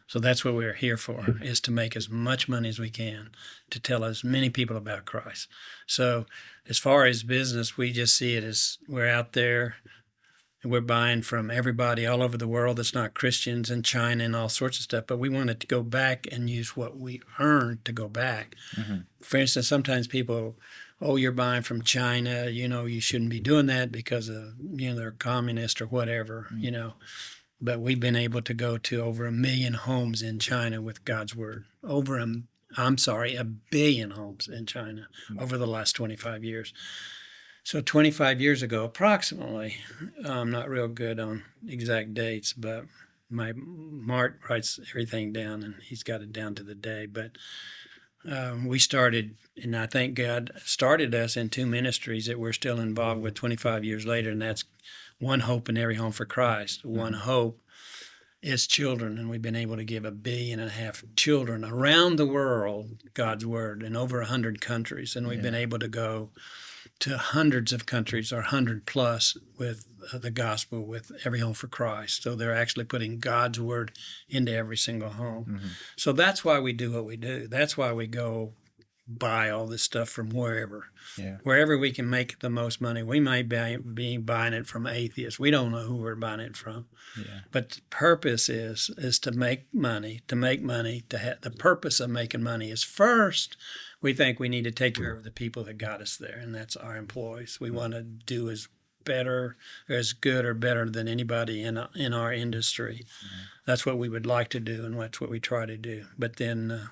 [SPEAKER 4] So that's what we're here for, is to make as much money as we can, to tell as many people about Christ. So as far as business, we just see it as we're out there and we're buying from everybody all over the world that's not Christians, in China and all sorts of stuff. But we wanted to go back and use what we earned to go back. For instance, sometimes people, oh, you're buying from China, you shouldn't be doing that because of, they're communist or whatever, But we've been able to go to over 1 million homes in China with God's word. A billion homes in China over the last 25 years. So 25 years ago, approximately, I'm not real good on exact dates, but Mart writes everything down, and he's got it down to the day. But we started, and I think God started us in 2 ministries that we're still involved with 25 years later, and that's One Hope in Every Home for Christ. One Hope is children, and we've been able to give 1.5 billion children around the world God's word in over 100 countries, and we've been able to go to hundreds of countries, or 100 plus, with the gospel with Every Home for Christ. So they're actually putting God's word into every single home. So that's why we do what we do. That's why we go buy all this stuff from wherever we can make the most money. We might be buying it from atheists. We don't know who we're buying it from. But the purpose is to make money. The purpose of making money is, first, we think we need to take care of the people that got us there, and that's our employees. We want to do as good or better than anybody in our industry. That's what we would like to do, and that's what we try to do. But then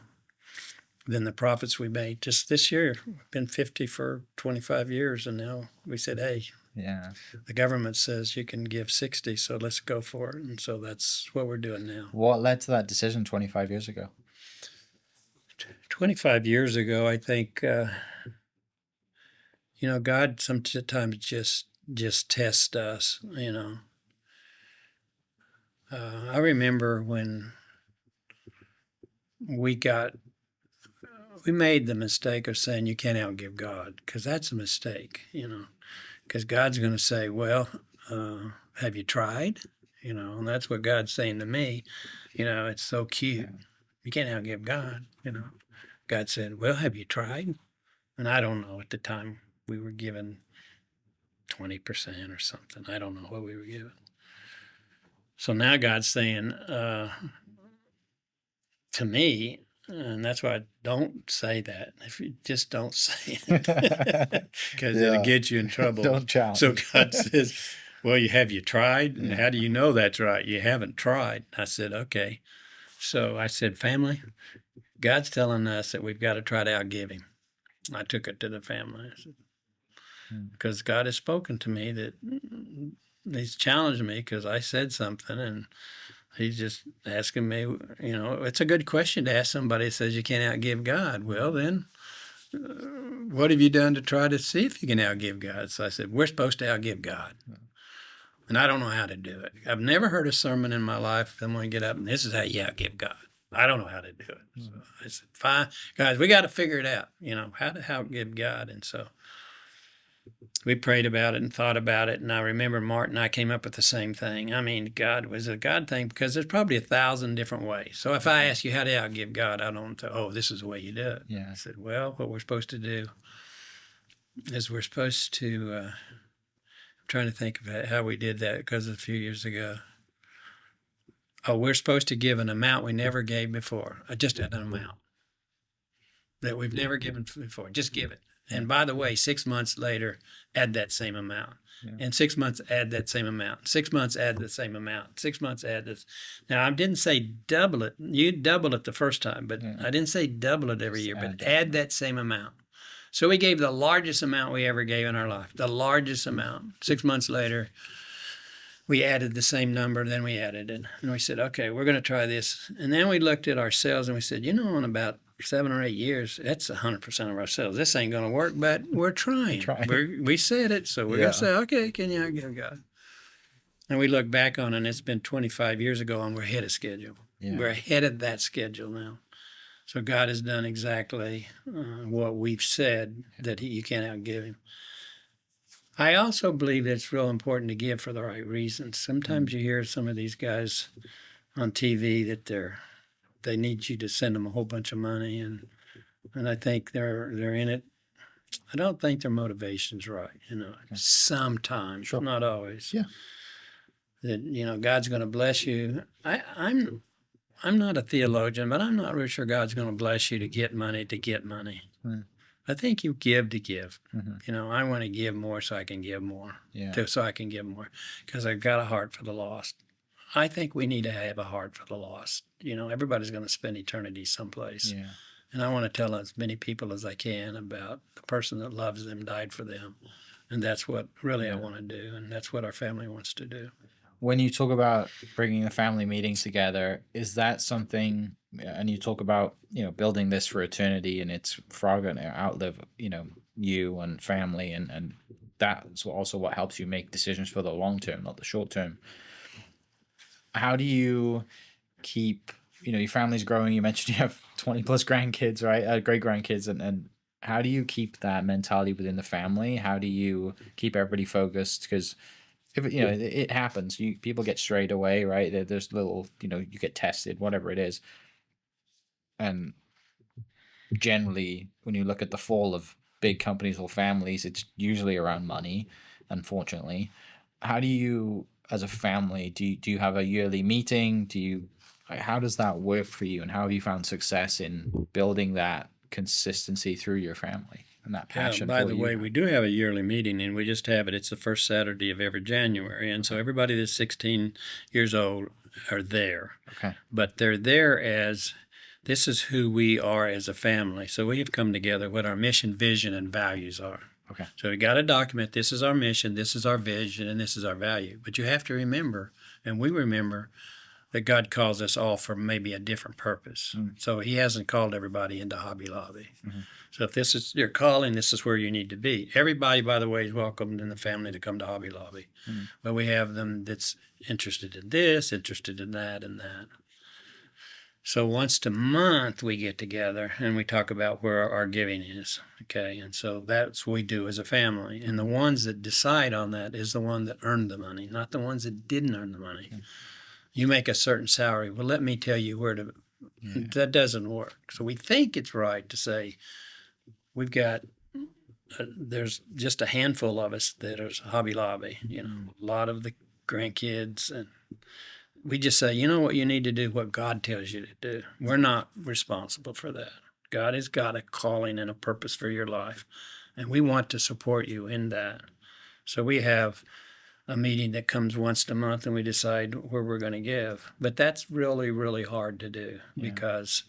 [SPEAKER 4] the profits we made just this year, we've been 50 for 25 years, and now we said, hey, the government says you can give 60, so let's go for it. And so that's what we're doing now.
[SPEAKER 3] What led to that decision 25 years ago?
[SPEAKER 4] 25 years ago, I think, God sometimes just tests us, I remember when we made the mistake of saying you can't outgive God, because that's a mistake, because God's going to say, well, have you tried? And that's what God's saying to me. It's so cute. You can't outgive God, God said, well, have you tried? And I don't know, at the time we were given 20% or something. I don't know what we were given. So now God's saying to me, and that's why I don't say that. If you just don't say it, because it'll get you in trouble.
[SPEAKER 3] Don't challenge.
[SPEAKER 4] So God says, well, have you tried? And how do you know that's right? You haven't tried. I said, okay. So I said, family, God's telling us that we've got to try to outgive him. I took it to the family. I said, because God has spoken to me that he's challenged me because I said something, and he's just asking me, it's a good question to ask somebody that says you can't outgive God. Well, then, what have you done to try to see if you can outgive God? So I said, we're supposed to outgive God. And I don't know how to do it. I've never heard a sermon in my life. I'm going to get up and this is how you outgive God. I don't know how to do it. So I said, fine, guys, we got to figure it out, how to outgive God. And so we prayed about it and thought about it. And I remember Martin and I came up with the same thing. I mean, God was a God thing because there's probably 1,000 different ways. So if I ask you how to outgive God, I don't say, oh, this is the way you do it. I said, well, what we're supposed to do is we're supposed to, I'm trying to think of how we did that because a few years ago. Oh, we're supposed to give an amount we never gave before, just an amount that we've never given before. Just give it. And by the way, 6 months later, add that same amount. And 6 months, add that same amount. 6 months, add the same amount. 6 months, add this. Now, I didn't say double it. You double it the first time, but I didn't say double it every year, but add that same amount. So we gave the largest amount we ever gave in our life, the largest amount. 6 months later, we added the same number, then we added it. And we said, okay, we're going to try this. And then we looked at ourselves and we said, in about 7 or 8 years, that's 100% of ourselves. This ain't going to work, but we're trying. We said it, so we're going to say, okay, can you outgive God? And we look back on it, and it's been 25 years ago, and we're ahead of schedule. We're ahead of that schedule now. So God has done exactly what we've said, that you can't outgive him. I also believe that it's real important to give for the right reasons. Sometimes you hear some of these guys on TV that they're they need you to send them a whole bunch of money, and I think they're in it. I don't think their motivation's right. Sometimes,
[SPEAKER 3] Sure.
[SPEAKER 4] not always.
[SPEAKER 3] Yeah.
[SPEAKER 4] That God's going to bless you. I'm not a theologian, but I'm not really sure God's going to bless you to get money. I think you give to give. I want to give more so I can give more. So I can give more because I've got a heart for the lost. I think we need to have a heart for the lost. Everybody's going to spend eternity someplace.
[SPEAKER 3] Yeah.
[SPEAKER 4] And I want to tell as many people as I can about the person that loves them, died for them. And that's what really I want to do. And that's what our family wants to do.
[SPEAKER 3] When you talk about bringing a family meeting together, is that something, and you talk about, building this for eternity, and it's going to outlive, you and family, and that's also what helps you make decisions for the long term, not the short term. How do you keep, your family's growing? You mentioned you have 20 plus grandkids, right? Great grandkids. And how do you keep that mentality within the family? How do you keep everybody focused? Because if it happens, people get strayed away, right? There's little, you get tested, whatever it is. And generally, when you look at the fall of big companies or families, it's usually around money, unfortunately. How do you, as a family, do you have a yearly meeting? How does that work for you? And how have you found success in building that consistency through your family? And that passion.
[SPEAKER 4] By the way, we do have a yearly meeting, and we just have it. It's the first Saturday of every January, and so everybody that's 16 years old are there.
[SPEAKER 3] Okay.
[SPEAKER 4] But they're there as this is who we are as a family. So we have come together what our mission, vision, and values are.
[SPEAKER 3] Okay.
[SPEAKER 4] So we got to document this is our mission, this is our vision, and this is our value. But you have to remember, and we remember, that God calls us all for maybe a different purpose. So he hasn't called everybody into Hobby Lobby. So if this is your calling, this is where you need to be. Everybody, by the way, is welcomed in the family to come to Hobby Lobby. But we have them that's interested in this, interested in that, and that. So once a month we get together and we talk about where our giving is, okay? And so that's what we do as a family. And the ones that decide on that is the one that earned the money, not the ones that didn't earn the money. You make a certain salary. Well, let me tell you where to. That doesn't work. So we think it's right to say we've got. There's just a handful of us that are Hobby Lobby. A lot of the grandkids, and we just say, what you need to do, what God tells you to do. We're not responsible for that. God has got a calling and a purpose for your life, and we want to support you in that. So we have a meeting that comes once a month and we decide where we're going to give. But that's really, really hard to do because,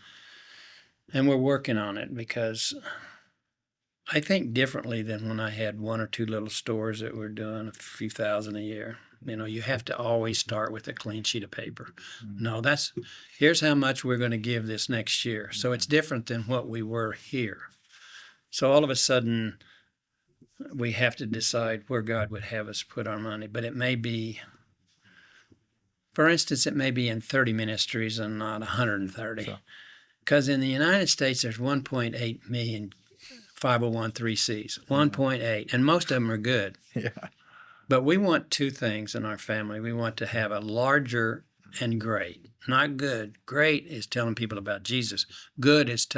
[SPEAKER 4] and we're working on it because I think differently than when I had one or two little stores that were doing a few thousand a year. You have to always start with a clean sheet of paper. No, here's how much we're going to give this next year. So it's different than what we were here. So all of a sudden, we have to decide where God would have us put our money. But it may be, for instance, it may be in 30 ministries and not 130. Because in the United States, there's 1.8 million 501(c)(3)s, 1.8, and most of them are good.
[SPEAKER 3] Yeah.
[SPEAKER 4] But we want two things in our family. We want to have a larger and great. Not good. Great is telling people about Jesus. Good is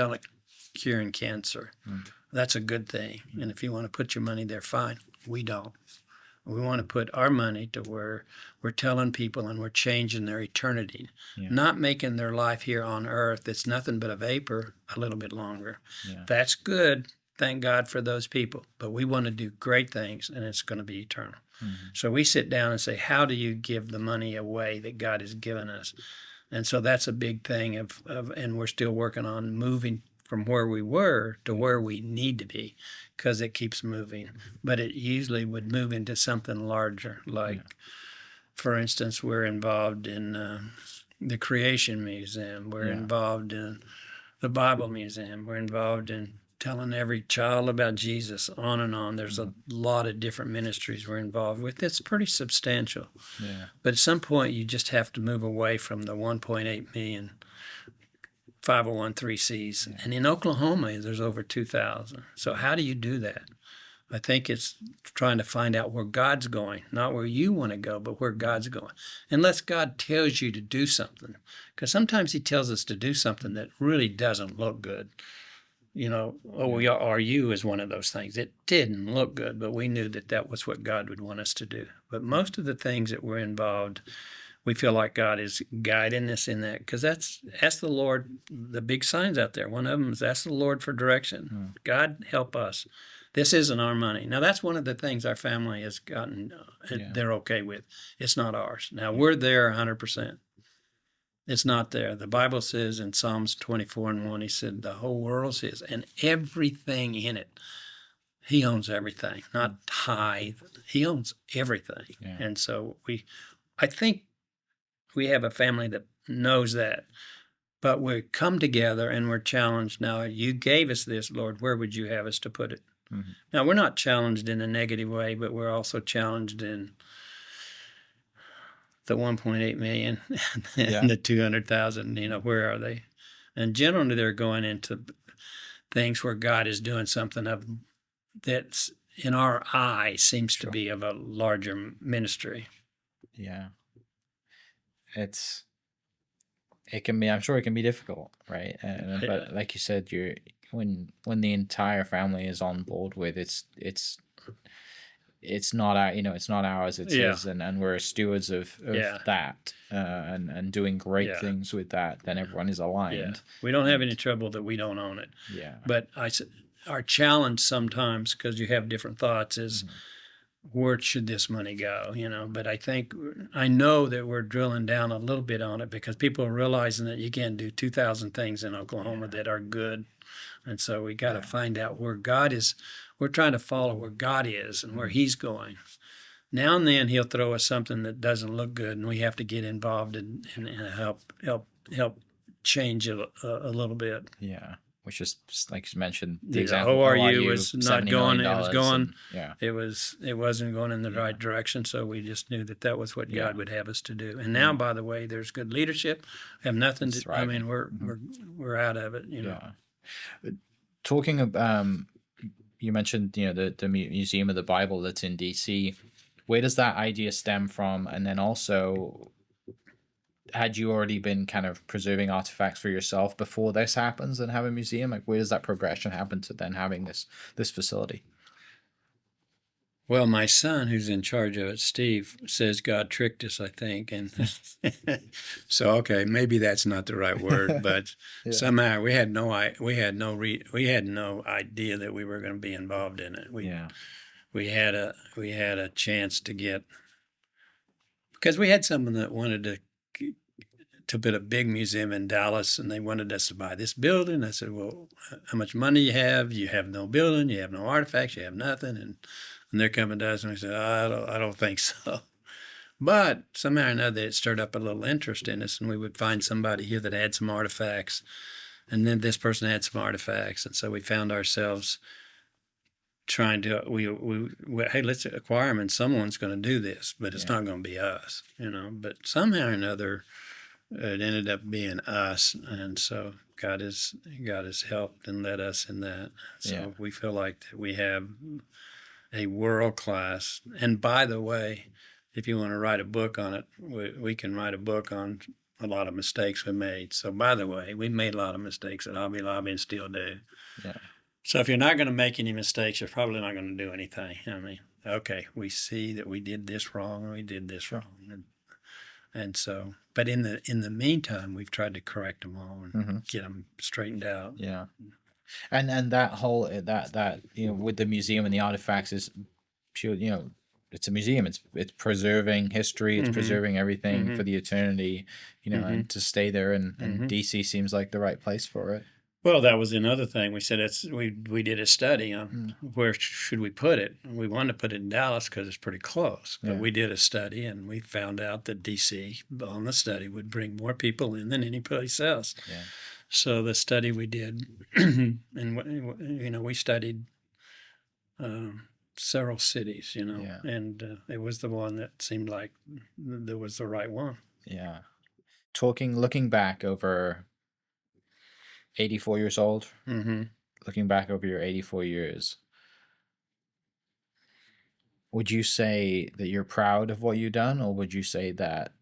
[SPEAKER 4] curing cancer. That's a good thing. And if you want to put your money there, fine. We don't. We want to put our money to where we're telling people and we're changing their eternity, not making their life here on earth that's nothing but a vapor a little bit longer. That's good. Thank God for those people. But we want to do great things, and it's going to be eternal. So we sit down and say, how do you give the money away that God has given us? And so that's a big thing and we're still working on moving from where we were to where we need to be because it keeps moving. But it usually would move into something larger. Like, for instance, we're involved in the Creation Museum. We're involved in the Bible Museum. We're involved in telling every child about Jesus, on and on. There's a lot of different ministries we're involved with. It's pretty substantial. But at some point, you just have to move away from the 1.8 million 501(c)(3)s. And in Oklahoma, there's over 2,000. So how do you do that? I think it's trying to find out where God's going, not where you want to go, but where God's going. Unless God tells you to do something, because sometimes he tells us to do something that really doesn't look good. We are you is one of those things. It didn't look good, but we knew that that was what God would want us to do. But most of the things that we're involved, we feel like God is guiding us in that, because ask the Lord. The big signs out there, one of them is ask the Lord for direction. God, help us. This isn't our money. Now, that's one of the things our family has gotten, they're okay with. It's not ours. Now, we're there 100%. It's not there. The Bible says in Psalms 24:1, he said, the whole world's his, and everything in it. He owns everything, not tithe. He owns everything. Yeah. And so I think we have a family that knows that. But we come together and we're challenged. Now, you gave us this, Lord. Where would you have us to put it? Mm-hmm. Now, we're not challenged in a negative way, but we're also challenged in the 1.8 million and the 200,000, where are they? And generally they're going into things where God is doing something that's in our eye seems to be of a larger ministry.
[SPEAKER 3] Yeah. I'm sure it can be difficult, right? But like you said, when the entire family is on board with it's not it's not ours, it's his, and we're stewards of that, and doing great things with that, then everyone is aligned. Yeah.
[SPEAKER 4] We don't have any trouble that we don't own it. Yeah. But our challenge sometimes, because you have different thoughts, is where should this money go? But I know that we're drilling down a little bit on it, because people are realizing that you can't do 2,000 things in Oklahoma that are good. And so we got to find out where God is. We're trying to follow where God is and where he's going. Now and then he'll throw us something that doesn't look good, and we have to get involved and help change it a little bit.
[SPEAKER 3] Yeah, which is, like you mentioned, the example.
[SPEAKER 4] ORU was not going. It was going. It wasn't going in the right direction. So we just knew that was what God would have us to do. And now, by the way, there's good leadership. We have nothing to. I mean, we're out of it.
[SPEAKER 3] Yeah. Talking about, you mentioned the Museum of the Bible that's in DC. Where does that idea stem from? And then also, had you already been kind of preserving artifacts for yourself before this happens and have a museum? Like, where does that progression happen to then having this facility?
[SPEAKER 4] Well, my son, who's in charge of it, Steve, says God tricked us, I think. And so, okay, maybe that's not the right word, but somehow we had no idea that we were going to be involved in it. We had a chance to get, because we had someone that wanted to put a big museum in Dallas, and they wanted us to buy this building. I said, well, how much money you have? You have no building, you have no artifacts, you have nothing. And they're coming to us, and we said, I don't think so. But somehow or another, it stirred up a little interest in us, and we would find somebody here that had some artifacts, and then this person had some artifacts, and so we found ourselves trying to, hey, let's acquire them, and someone's going to do this, but it's not going to be us, But somehow or another, it ended up being us, and so God has helped and led us in that. So we feel like that we have a world-class, and by the way, if you want to write a book on it, we can write a book on a lot of mistakes we made. So by the way, we made a lot of mistakes at Hobby Lobby and still do. Yeah. So if you're not going to make any mistakes, you're probably not going to do anything. I mean, okay, we see that we did this wrong and we did this wrong. And so, but in the meantime, we've tried to correct them all and get them straightened out.
[SPEAKER 3] Yeah. And that whole that with the museum and the artifacts is pure, it's a museum. It's preserving history. It's preserving everything for the eternity. And to stay there, and DC seems like the right place for it.
[SPEAKER 4] Well, that was another thing. We said we did a study on where should we put it. We wanted to put it in Dallas because it's pretty close. But we did a study, and we found out that DC on the study would bring more people in than any place else. Yeah. So the study we did, and we studied several cities, and it was the one that seemed like that was the right one.
[SPEAKER 3] Yeah. Looking back over 84 years old, looking back over your 84 years, would you say that you're proud of what you've done, or would you say that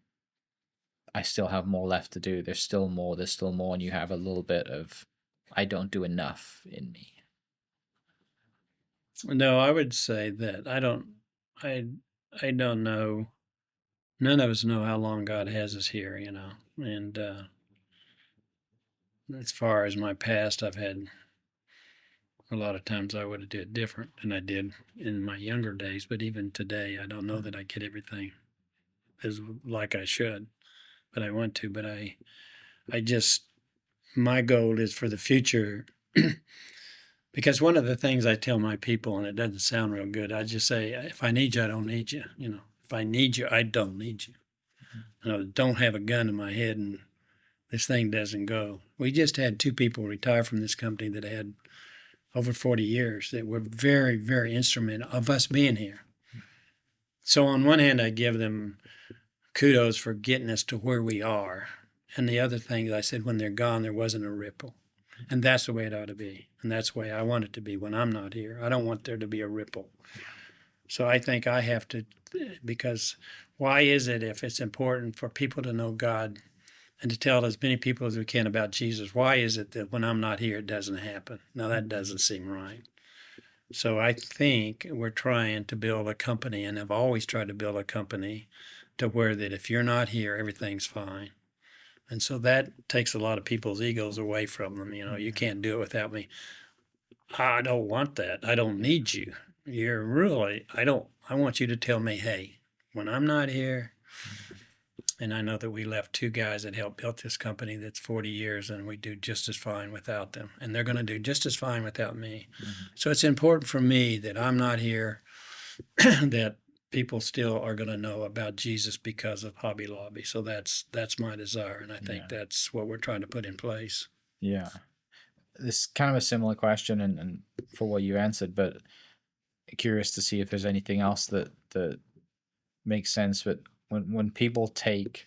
[SPEAKER 3] I still have more left to do? There's still more, and you have a little bit of I don't do enough in me.
[SPEAKER 4] No, I would say that I don't know. None of us know how long God has us here, you know. And as far as my past, I've had a lot of times I would have did different than I did in my younger days. But even today, I don't know that I get everything as like I should, but I want to. But I just, my goal is for the future. Because one of the things I tell my people, and it doesn't sound real good, I just say, if I need you, I don't need you. You know, if I need you, I don't need you. You know, don't have a gun in my head and this thing doesn't go. We just had 2 people retire from this company that had over 40 years that were very, very instrumental of us being here. So on one hand, I give them kudos for getting us to where we are. And the other thing, I said, when they're gone, there wasn't a ripple. And that's the way it ought to be. And that's the way I want it to be when I'm not here. I don't want there to be a ripple. So I think I have to, because why is it, if it's important for people to know God and to tell as many people as we can about Jesus, why is it that when I'm not here, it doesn't happen? Now, that doesn't seem right. So I think we're trying to build a company, and I've always tried to build a company to where that if you're not here, everything's fine. And so that takes a lot of people's egos away from them. You know, you can't do it without me. I don't want that. I don't need you. You're really, I want you to tell me, hey, when I'm not here, and I know that we left 2 guys that helped build this company that's 40 years, and we do just as fine without them. And they're going to do just as fine without me. Mm-hmm. So it's important for me that I'm not here, that people still are going to know about Jesus because of Hobby Lobby. So that's my desire, and I think that's what we're trying to put in place.
[SPEAKER 3] Yeah. This is kind of a similar question and for what you answered, but curious to see if there's anything else that makes sense. But when people talk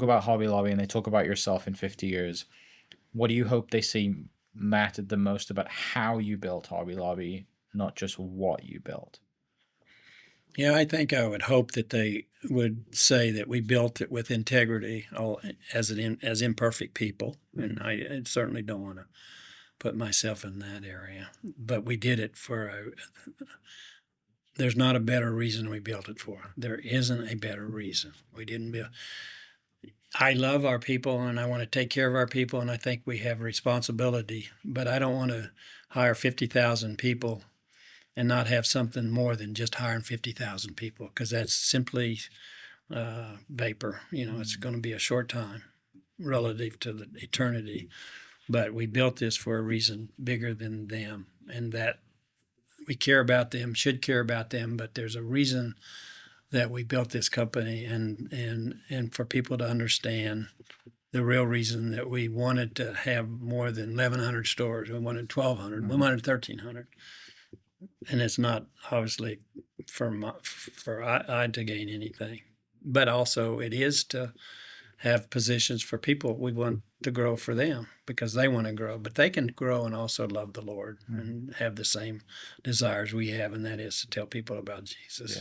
[SPEAKER 3] about Hobby Lobby and they talk about yourself in 50 years, what do you hope they see mattered the most about how you built Hobby Lobby, not just what you built?
[SPEAKER 4] Yeah, I think I would hope that they would say that we built it with integrity, as imperfect people, and I certainly don't want to put myself in that area. But we did it there's not a better reason we built it for. There isn't a better reason. We didn't build. I love our people, and I want to take care of our people, and I think we have a responsibility. But I don't want to hire 50,000 people and not have something more than just hiring 50,000 people, because that's simply vapor. You know, it's going to be a short time relative to the eternity. But we built this for a reason bigger than them, and that we care about them, should care about them, but there's a reason that we built this company, and for people to understand the real reason that we wanted to have more than 1,100 stores. We wanted 1,200, we wanted 1,300. And it's not obviously for I to gain anything, but also it is to have positions for people. We want to grow for them because they want to grow, but they can grow and also love the Lord and have the same desires we have, and that is to tell people about Jesus.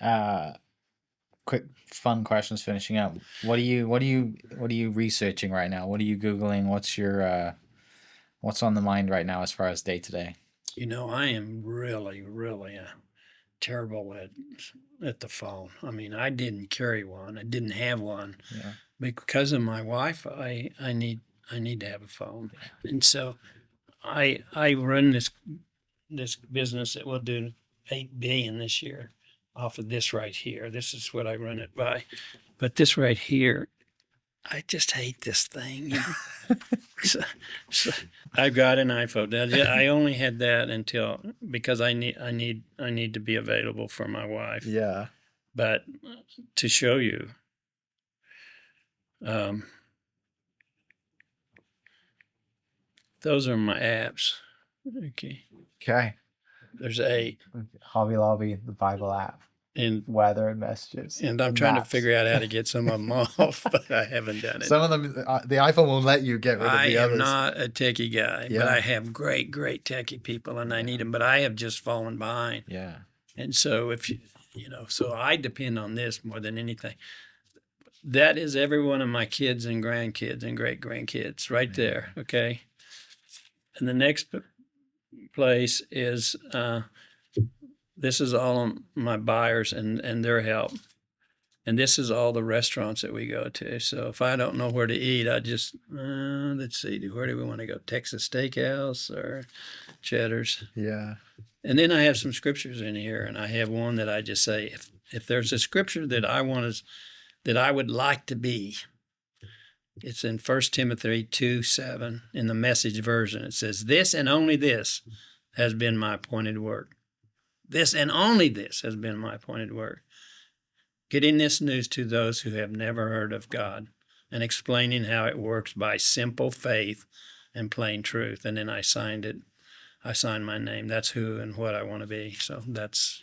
[SPEAKER 3] Yeah. Quick fun questions finishing up. What are you researching right now? What are you Googling? What's your what's on the mind right now as far as day to day?
[SPEAKER 4] You know, I am really, really terrible at the phone. I mean, I didn't carry one. I didn't have one. Yeah. Because of my wife, I need to have a phone. Yeah. And so I run this business that will do $8 billion this year off of this right here. This is what I run it by. But this right here, I just hate this thing. You know? so I've got an iPhone. I only had that because I need to be available for my wife.
[SPEAKER 3] Yeah.
[SPEAKER 4] But to show you, those are my apps. Okay.
[SPEAKER 3] Okay.
[SPEAKER 4] There's 8.
[SPEAKER 3] Hobby Lobby, the Bible app.
[SPEAKER 4] and
[SPEAKER 3] weather and messages.
[SPEAKER 4] and I'm
[SPEAKER 3] and
[SPEAKER 4] trying to
[SPEAKER 3] maps.
[SPEAKER 4] figure out how to get some of them off, but I haven't done it.
[SPEAKER 3] Some of them, the iPhone won't let you get rid of
[SPEAKER 4] I
[SPEAKER 3] the
[SPEAKER 4] am
[SPEAKER 3] others.
[SPEAKER 4] not a techie guy, but
[SPEAKER 3] Yeah.
[SPEAKER 4] I have great techie people, and I need them. But I have just fallen behind,
[SPEAKER 3] Yeah.
[SPEAKER 4] and so so I depend on this more than anything. That is every one of my kids and grandkids and great grandkids right there. Okay, and the next place is this is all on my buyers and their help. And this is all the restaurants that we go to. So if I don't know where to eat, I just, let's see, where do we want to go? Texas Steakhouse or Cheddar's?
[SPEAKER 3] Yeah.
[SPEAKER 4] And then I have some scriptures in here, and I have one that I just say, if there's a scripture that that I would like to be, it's in 1 Timothy 2:7 in the Message version. It says, "This and only this has been my appointed work. This and only this has been my appointed work. Getting this news to those who have never heard of God and explaining how it works by simple faith and plain truth." And then I signed it. I signed my name. That's who and what I want to be. So that's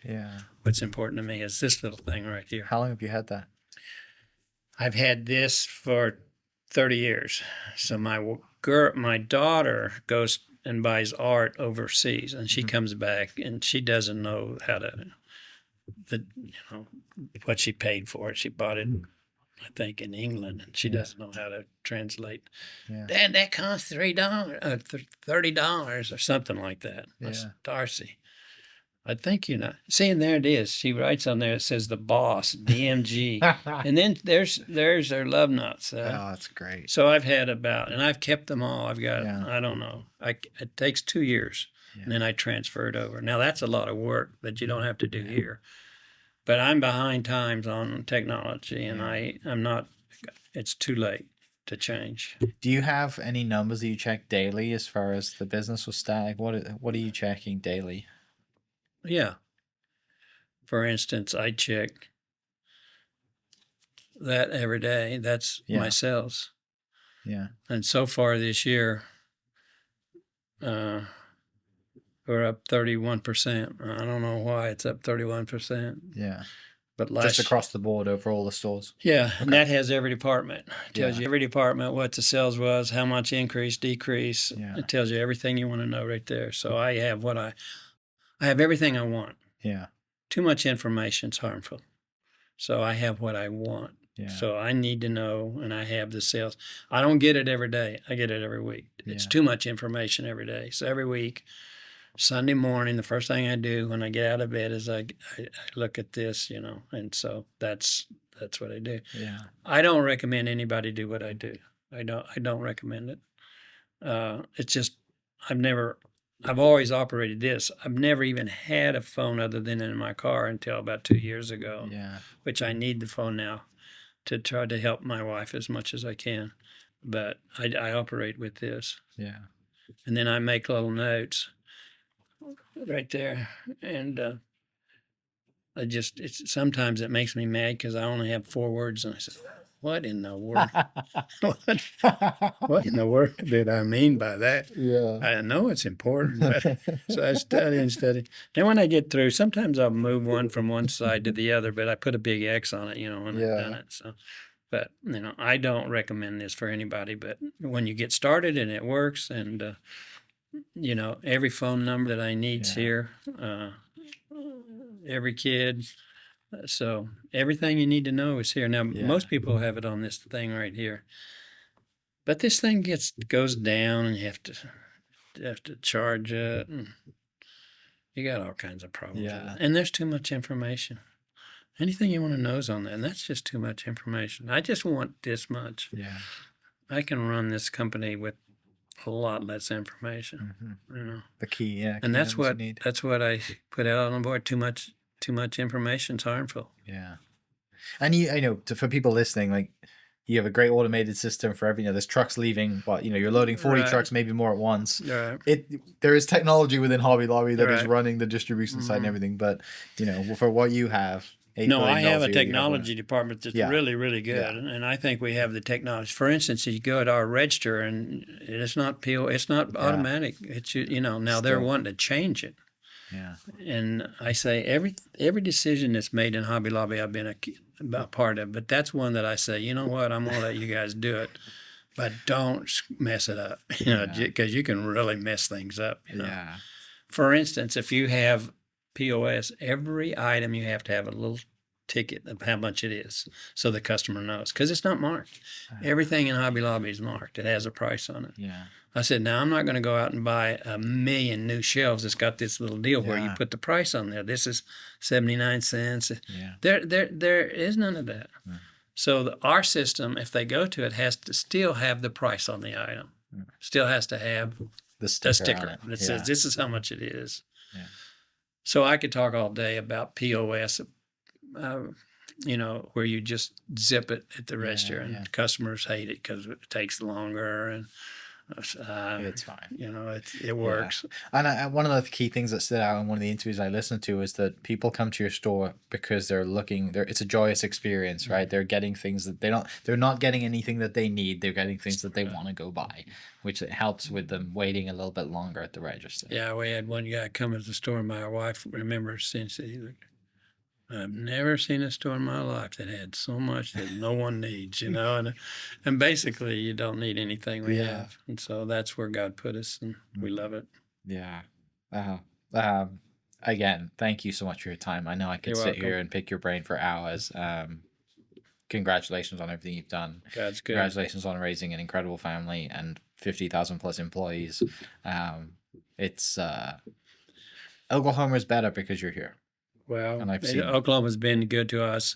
[SPEAKER 4] what's important to me is this little thing right here.
[SPEAKER 3] How long have you had that?
[SPEAKER 4] I've had this for 30 years. So my daughter goes and buys art overseas, and she comes back, and she doesn't know how to, what she paid for it. She bought it, I think, in England, and she doesn't know how to translate.
[SPEAKER 3] Yeah.
[SPEAKER 4] Dad, that costs $30 or something like that. That's
[SPEAKER 3] Yeah.
[SPEAKER 4] Darcy. I think See, and there it is. She writes on there. It says the boss, DMG, and then there's her love notes.
[SPEAKER 3] Oh, that's great.
[SPEAKER 4] So I've had and I've kept them all. I've got,
[SPEAKER 3] Yeah.
[SPEAKER 4] I don't know. It takes 2 years, and then I transfer it over. Now that's a lot of work that you don't have to do here, but I'm behind times on technology, and I'm not. It's too late to change.
[SPEAKER 3] Do you have any numbers that you check daily as far as the business was static? What are you checking daily?
[SPEAKER 4] Yeah. For instance, I check that every day. That's my sales.
[SPEAKER 3] Yeah.
[SPEAKER 4] And so far this year, we're up 31%. I don't know why it's up 31%.
[SPEAKER 3] Yeah.
[SPEAKER 4] But
[SPEAKER 3] Just across the board over all the stores.
[SPEAKER 4] Yeah, and that has every department. It tells you every department what the sales was, how much increase, decrease.
[SPEAKER 3] Yeah.
[SPEAKER 4] It tells you everything you want to know right there. So I have I have everything I want.
[SPEAKER 3] Yeah.
[SPEAKER 4] Too much information is harmful. So I have what I want.
[SPEAKER 3] Yeah.
[SPEAKER 4] So I need to know, and I have the sales. I don't get it every day. I get it every week. It's too much information every day. So every week, Sunday morning, the first thing I do when I get out of bed is I look at this, and so that's what I do.
[SPEAKER 3] Yeah.
[SPEAKER 4] I don't recommend anybody do what I do. I don't recommend it. It's just I've always operated this. I've never even had a phone other than in my car until about 2 years ago.
[SPEAKER 3] Yeah.
[SPEAKER 4] Which I need the phone now to try to help my wife as much as I can. But I operate with this.
[SPEAKER 3] Yeah.
[SPEAKER 4] And then I make little notes right there. And sometimes it makes me mad because I only have 4 words. And I say, what in the world? What in the world did I mean by that?
[SPEAKER 3] Yeah.
[SPEAKER 4] I know it's important, but so I study and study. Then when I get through, sometimes I'll move one from one side to the other, but I put a big X on it, when I've done it. So, but I don't recommend this for anybody. But when you get started and it works, and every phone number that I need's here, every kid. So everything you need to know is here. Now, most people have it on this thing right here, but this thing goes down, and you have to charge it. And you got all kinds of problems.
[SPEAKER 3] Yeah.
[SPEAKER 4] And there's too much information. Anything you want to know is on there, and that's just too much information. I just want this much.
[SPEAKER 3] Yeah.
[SPEAKER 4] I can run this company with a lot less information.
[SPEAKER 3] Mm-hmm. The key,
[SPEAKER 4] and that's what I put out on the board. Too much information is harmful.
[SPEAKER 3] Yeah. And for people listening, like, you have a great automated system for everything. There's trucks leaving, you're loading 40 trucks, maybe more at once.
[SPEAKER 4] Right.
[SPEAKER 3] There is technology within Hobby Lobby that is running the distribution side and everything. But, for what you have,
[SPEAKER 4] No, I have a technology department that's really, really good,
[SPEAKER 3] Yeah.
[SPEAKER 4] and I think we have the technology. For instance, you go to our register, and it's not automatic. It's now they're wanting to change it.
[SPEAKER 3] Yeah.
[SPEAKER 4] And I say every decision that's made in Hobby Lobby, I've been a part of. But that's one that I say, you know what, I'm gonna let you guys do it, but don't mess it up, because you can really mess things up.
[SPEAKER 3] Yeah.
[SPEAKER 4] For instance, if you have POS, every item you have to have a little ticket of how much it is, so the customer knows, because it's not marked. Everything in Hobby Lobby is marked. It has a price on it.
[SPEAKER 3] Yeah.
[SPEAKER 4] I said, now I'm not going to go out and buy 1,000,000 new shelves that's got this little deal where you
[SPEAKER 3] Yeah.
[SPEAKER 4] put the price on there. This is 79 cents.
[SPEAKER 3] Yeah.
[SPEAKER 4] There is none of that. So our system, if they go to it, has to still have the price on the item. Still has to have
[SPEAKER 3] The
[SPEAKER 4] a
[SPEAKER 3] sticker, on
[SPEAKER 4] sticker
[SPEAKER 3] it.
[SPEAKER 4] that says this is how much it is.
[SPEAKER 3] Yeah.
[SPEAKER 4] So I could talk all day about POS, where you just zip it at the register, and customers hate it because it takes longer, and
[SPEAKER 3] It's fine.
[SPEAKER 4] it works.
[SPEAKER 3] Yeah. And one of the key things that stood out in one of the interviews I listened to is that people come to your store because they're looking. It's a joyous experience, right? They're getting things that they're not getting anything that they need. They're getting things that they want to go buy, which it helps with them waiting a little bit longer at the register.
[SPEAKER 4] Yeah, we had one guy come to the store. My wife remembers since I've never seen a store in my life that had so much that no one needs, and basically you don't need anything we have. And so that's where God put us, and we love it.
[SPEAKER 3] Yeah. Again, thank you so much for your time. I know I could
[SPEAKER 4] You're
[SPEAKER 3] sit
[SPEAKER 4] welcome.
[SPEAKER 3] here and pick your brain for hours. Congratulations on everything you've done.
[SPEAKER 4] God's good.
[SPEAKER 3] Congratulations on raising an incredible family and 50,000 plus employees. Oklahoma is better because you're here.
[SPEAKER 4] Well,
[SPEAKER 3] And I've seen it.
[SPEAKER 4] Oklahoma's been good to us,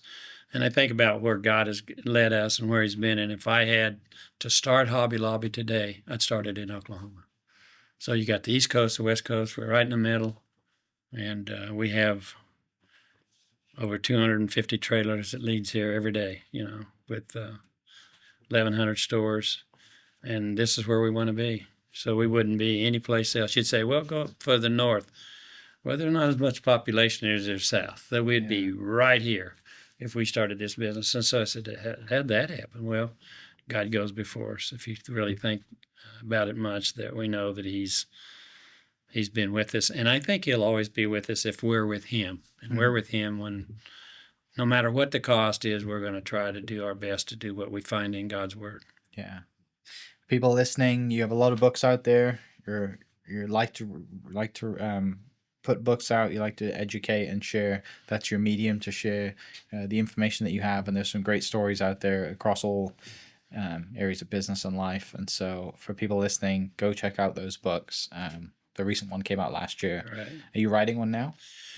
[SPEAKER 4] and I think about where God has led us and where He's been. And if I had to start Hobby Lobby today, I'd start it in Oklahoma. So you got the East Coast, the West Coast. We're right in the middle, and we have over 250 trailers that leads here every day. With 1,100 stores, and this is where we want to be. So we wouldn't be any place else. You'd say, well, go up further north. Well, there's not as much population as there's south. That we'd be right here if we started this business. And so I said, how'd that happen? Well, God goes before us. If you really think about it much, that we know that He's been with us. And I think He'll always be with us if we're with Him. And we're with Him when, no matter what the cost is, we're going to try to do our best to do what we find in God's Word.
[SPEAKER 3] Yeah. People listening, you have a lot of books out there. You like to put books out. You like to educate and share. That's your medium to share the information that you have. And there's some great stories out there across all areas of business and life. And so for people listening, go check out those books. The recent one came out last year.
[SPEAKER 4] Right.
[SPEAKER 3] Are you writing one now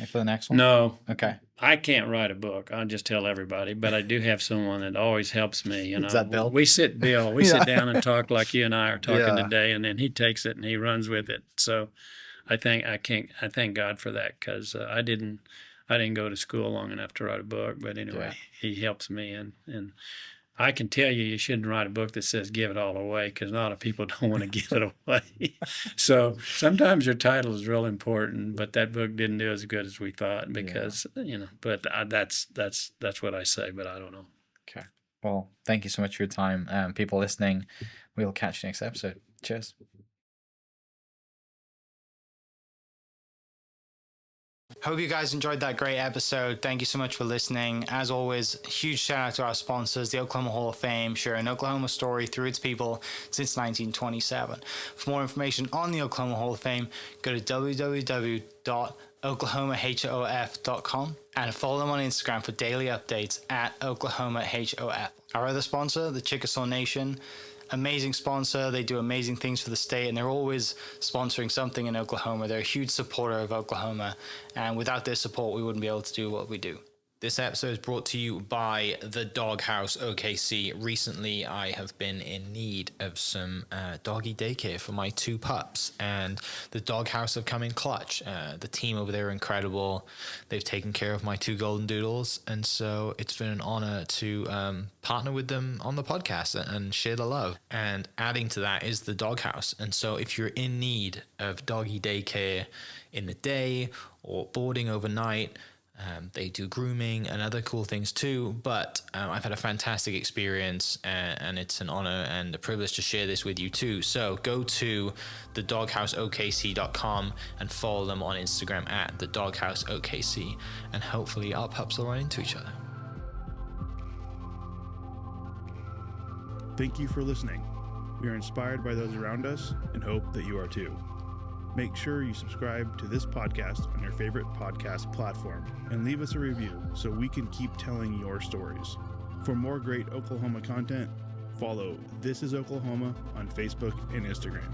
[SPEAKER 3] for the next one?
[SPEAKER 4] No.
[SPEAKER 3] Okay.
[SPEAKER 4] I can't write a book. I'll just tell everybody, but I do have someone that always helps me.
[SPEAKER 3] Is that Bill?
[SPEAKER 4] We sit down and talk like you and I are talking
[SPEAKER 3] Yeah.
[SPEAKER 4] today, and then he takes it and he runs with it. So I thank God for that, because I didn't go to school long enough to write a book. But anyway, he helps me, and I can tell you shouldn't write a book that says give it all away, because a lot of people don't want to give it away. So sometimes your title is real important, but that book didn't do as good as we thought, because but that's what I say, but I don't know.
[SPEAKER 3] Okay. Well, thank you so much for your time. People listening, we'll catch you next episode. Cheers.
[SPEAKER 2] Hope you guys enjoyed that great episode. Thank you so much for listening. As always, huge shout out to our sponsors, the Oklahoma Hall of Fame, sharing Oklahoma story through its people since 1927. For more information on the Oklahoma Hall of Fame, go to www.oklahomahof.com and follow them on Instagram for daily updates at OklahomaHOF. Our other sponsor, the Chickasaw Nation, amazing sponsor. They do amazing things for the state, and they're always sponsoring something in Oklahoma. They're a huge supporter of Oklahoma, and without their support, we wouldn't be able to do what we do. This episode is brought to you by the Doghouse OKC. Recently, I have been in need of some doggy daycare for my 2 pups, and the Doghouse have come in clutch. The team over there are incredible. They've taken care of my 2 golden doodles, and so it's been an honor to partner with them on the podcast and share the love. And adding to that is the Doghouse. And so if you're in need of doggy daycare in the day or boarding overnight,
[SPEAKER 5] They do grooming and other cool things too, but I've had a fantastic experience, and it's an honor and a privilege to share this with you too. So go to thedoghouseokc.com and follow them on Instagram at thedoghouseokc, and hopefully our pups will run into each other.
[SPEAKER 1] Thank you for listening. We are inspired by those around us and hope that you are too. Make sure you subscribe to this podcast on your favorite podcast platform and leave us a review so we can keep telling your stories. For more great Oklahoma content, follow This Is Oklahoma on Facebook and Instagram.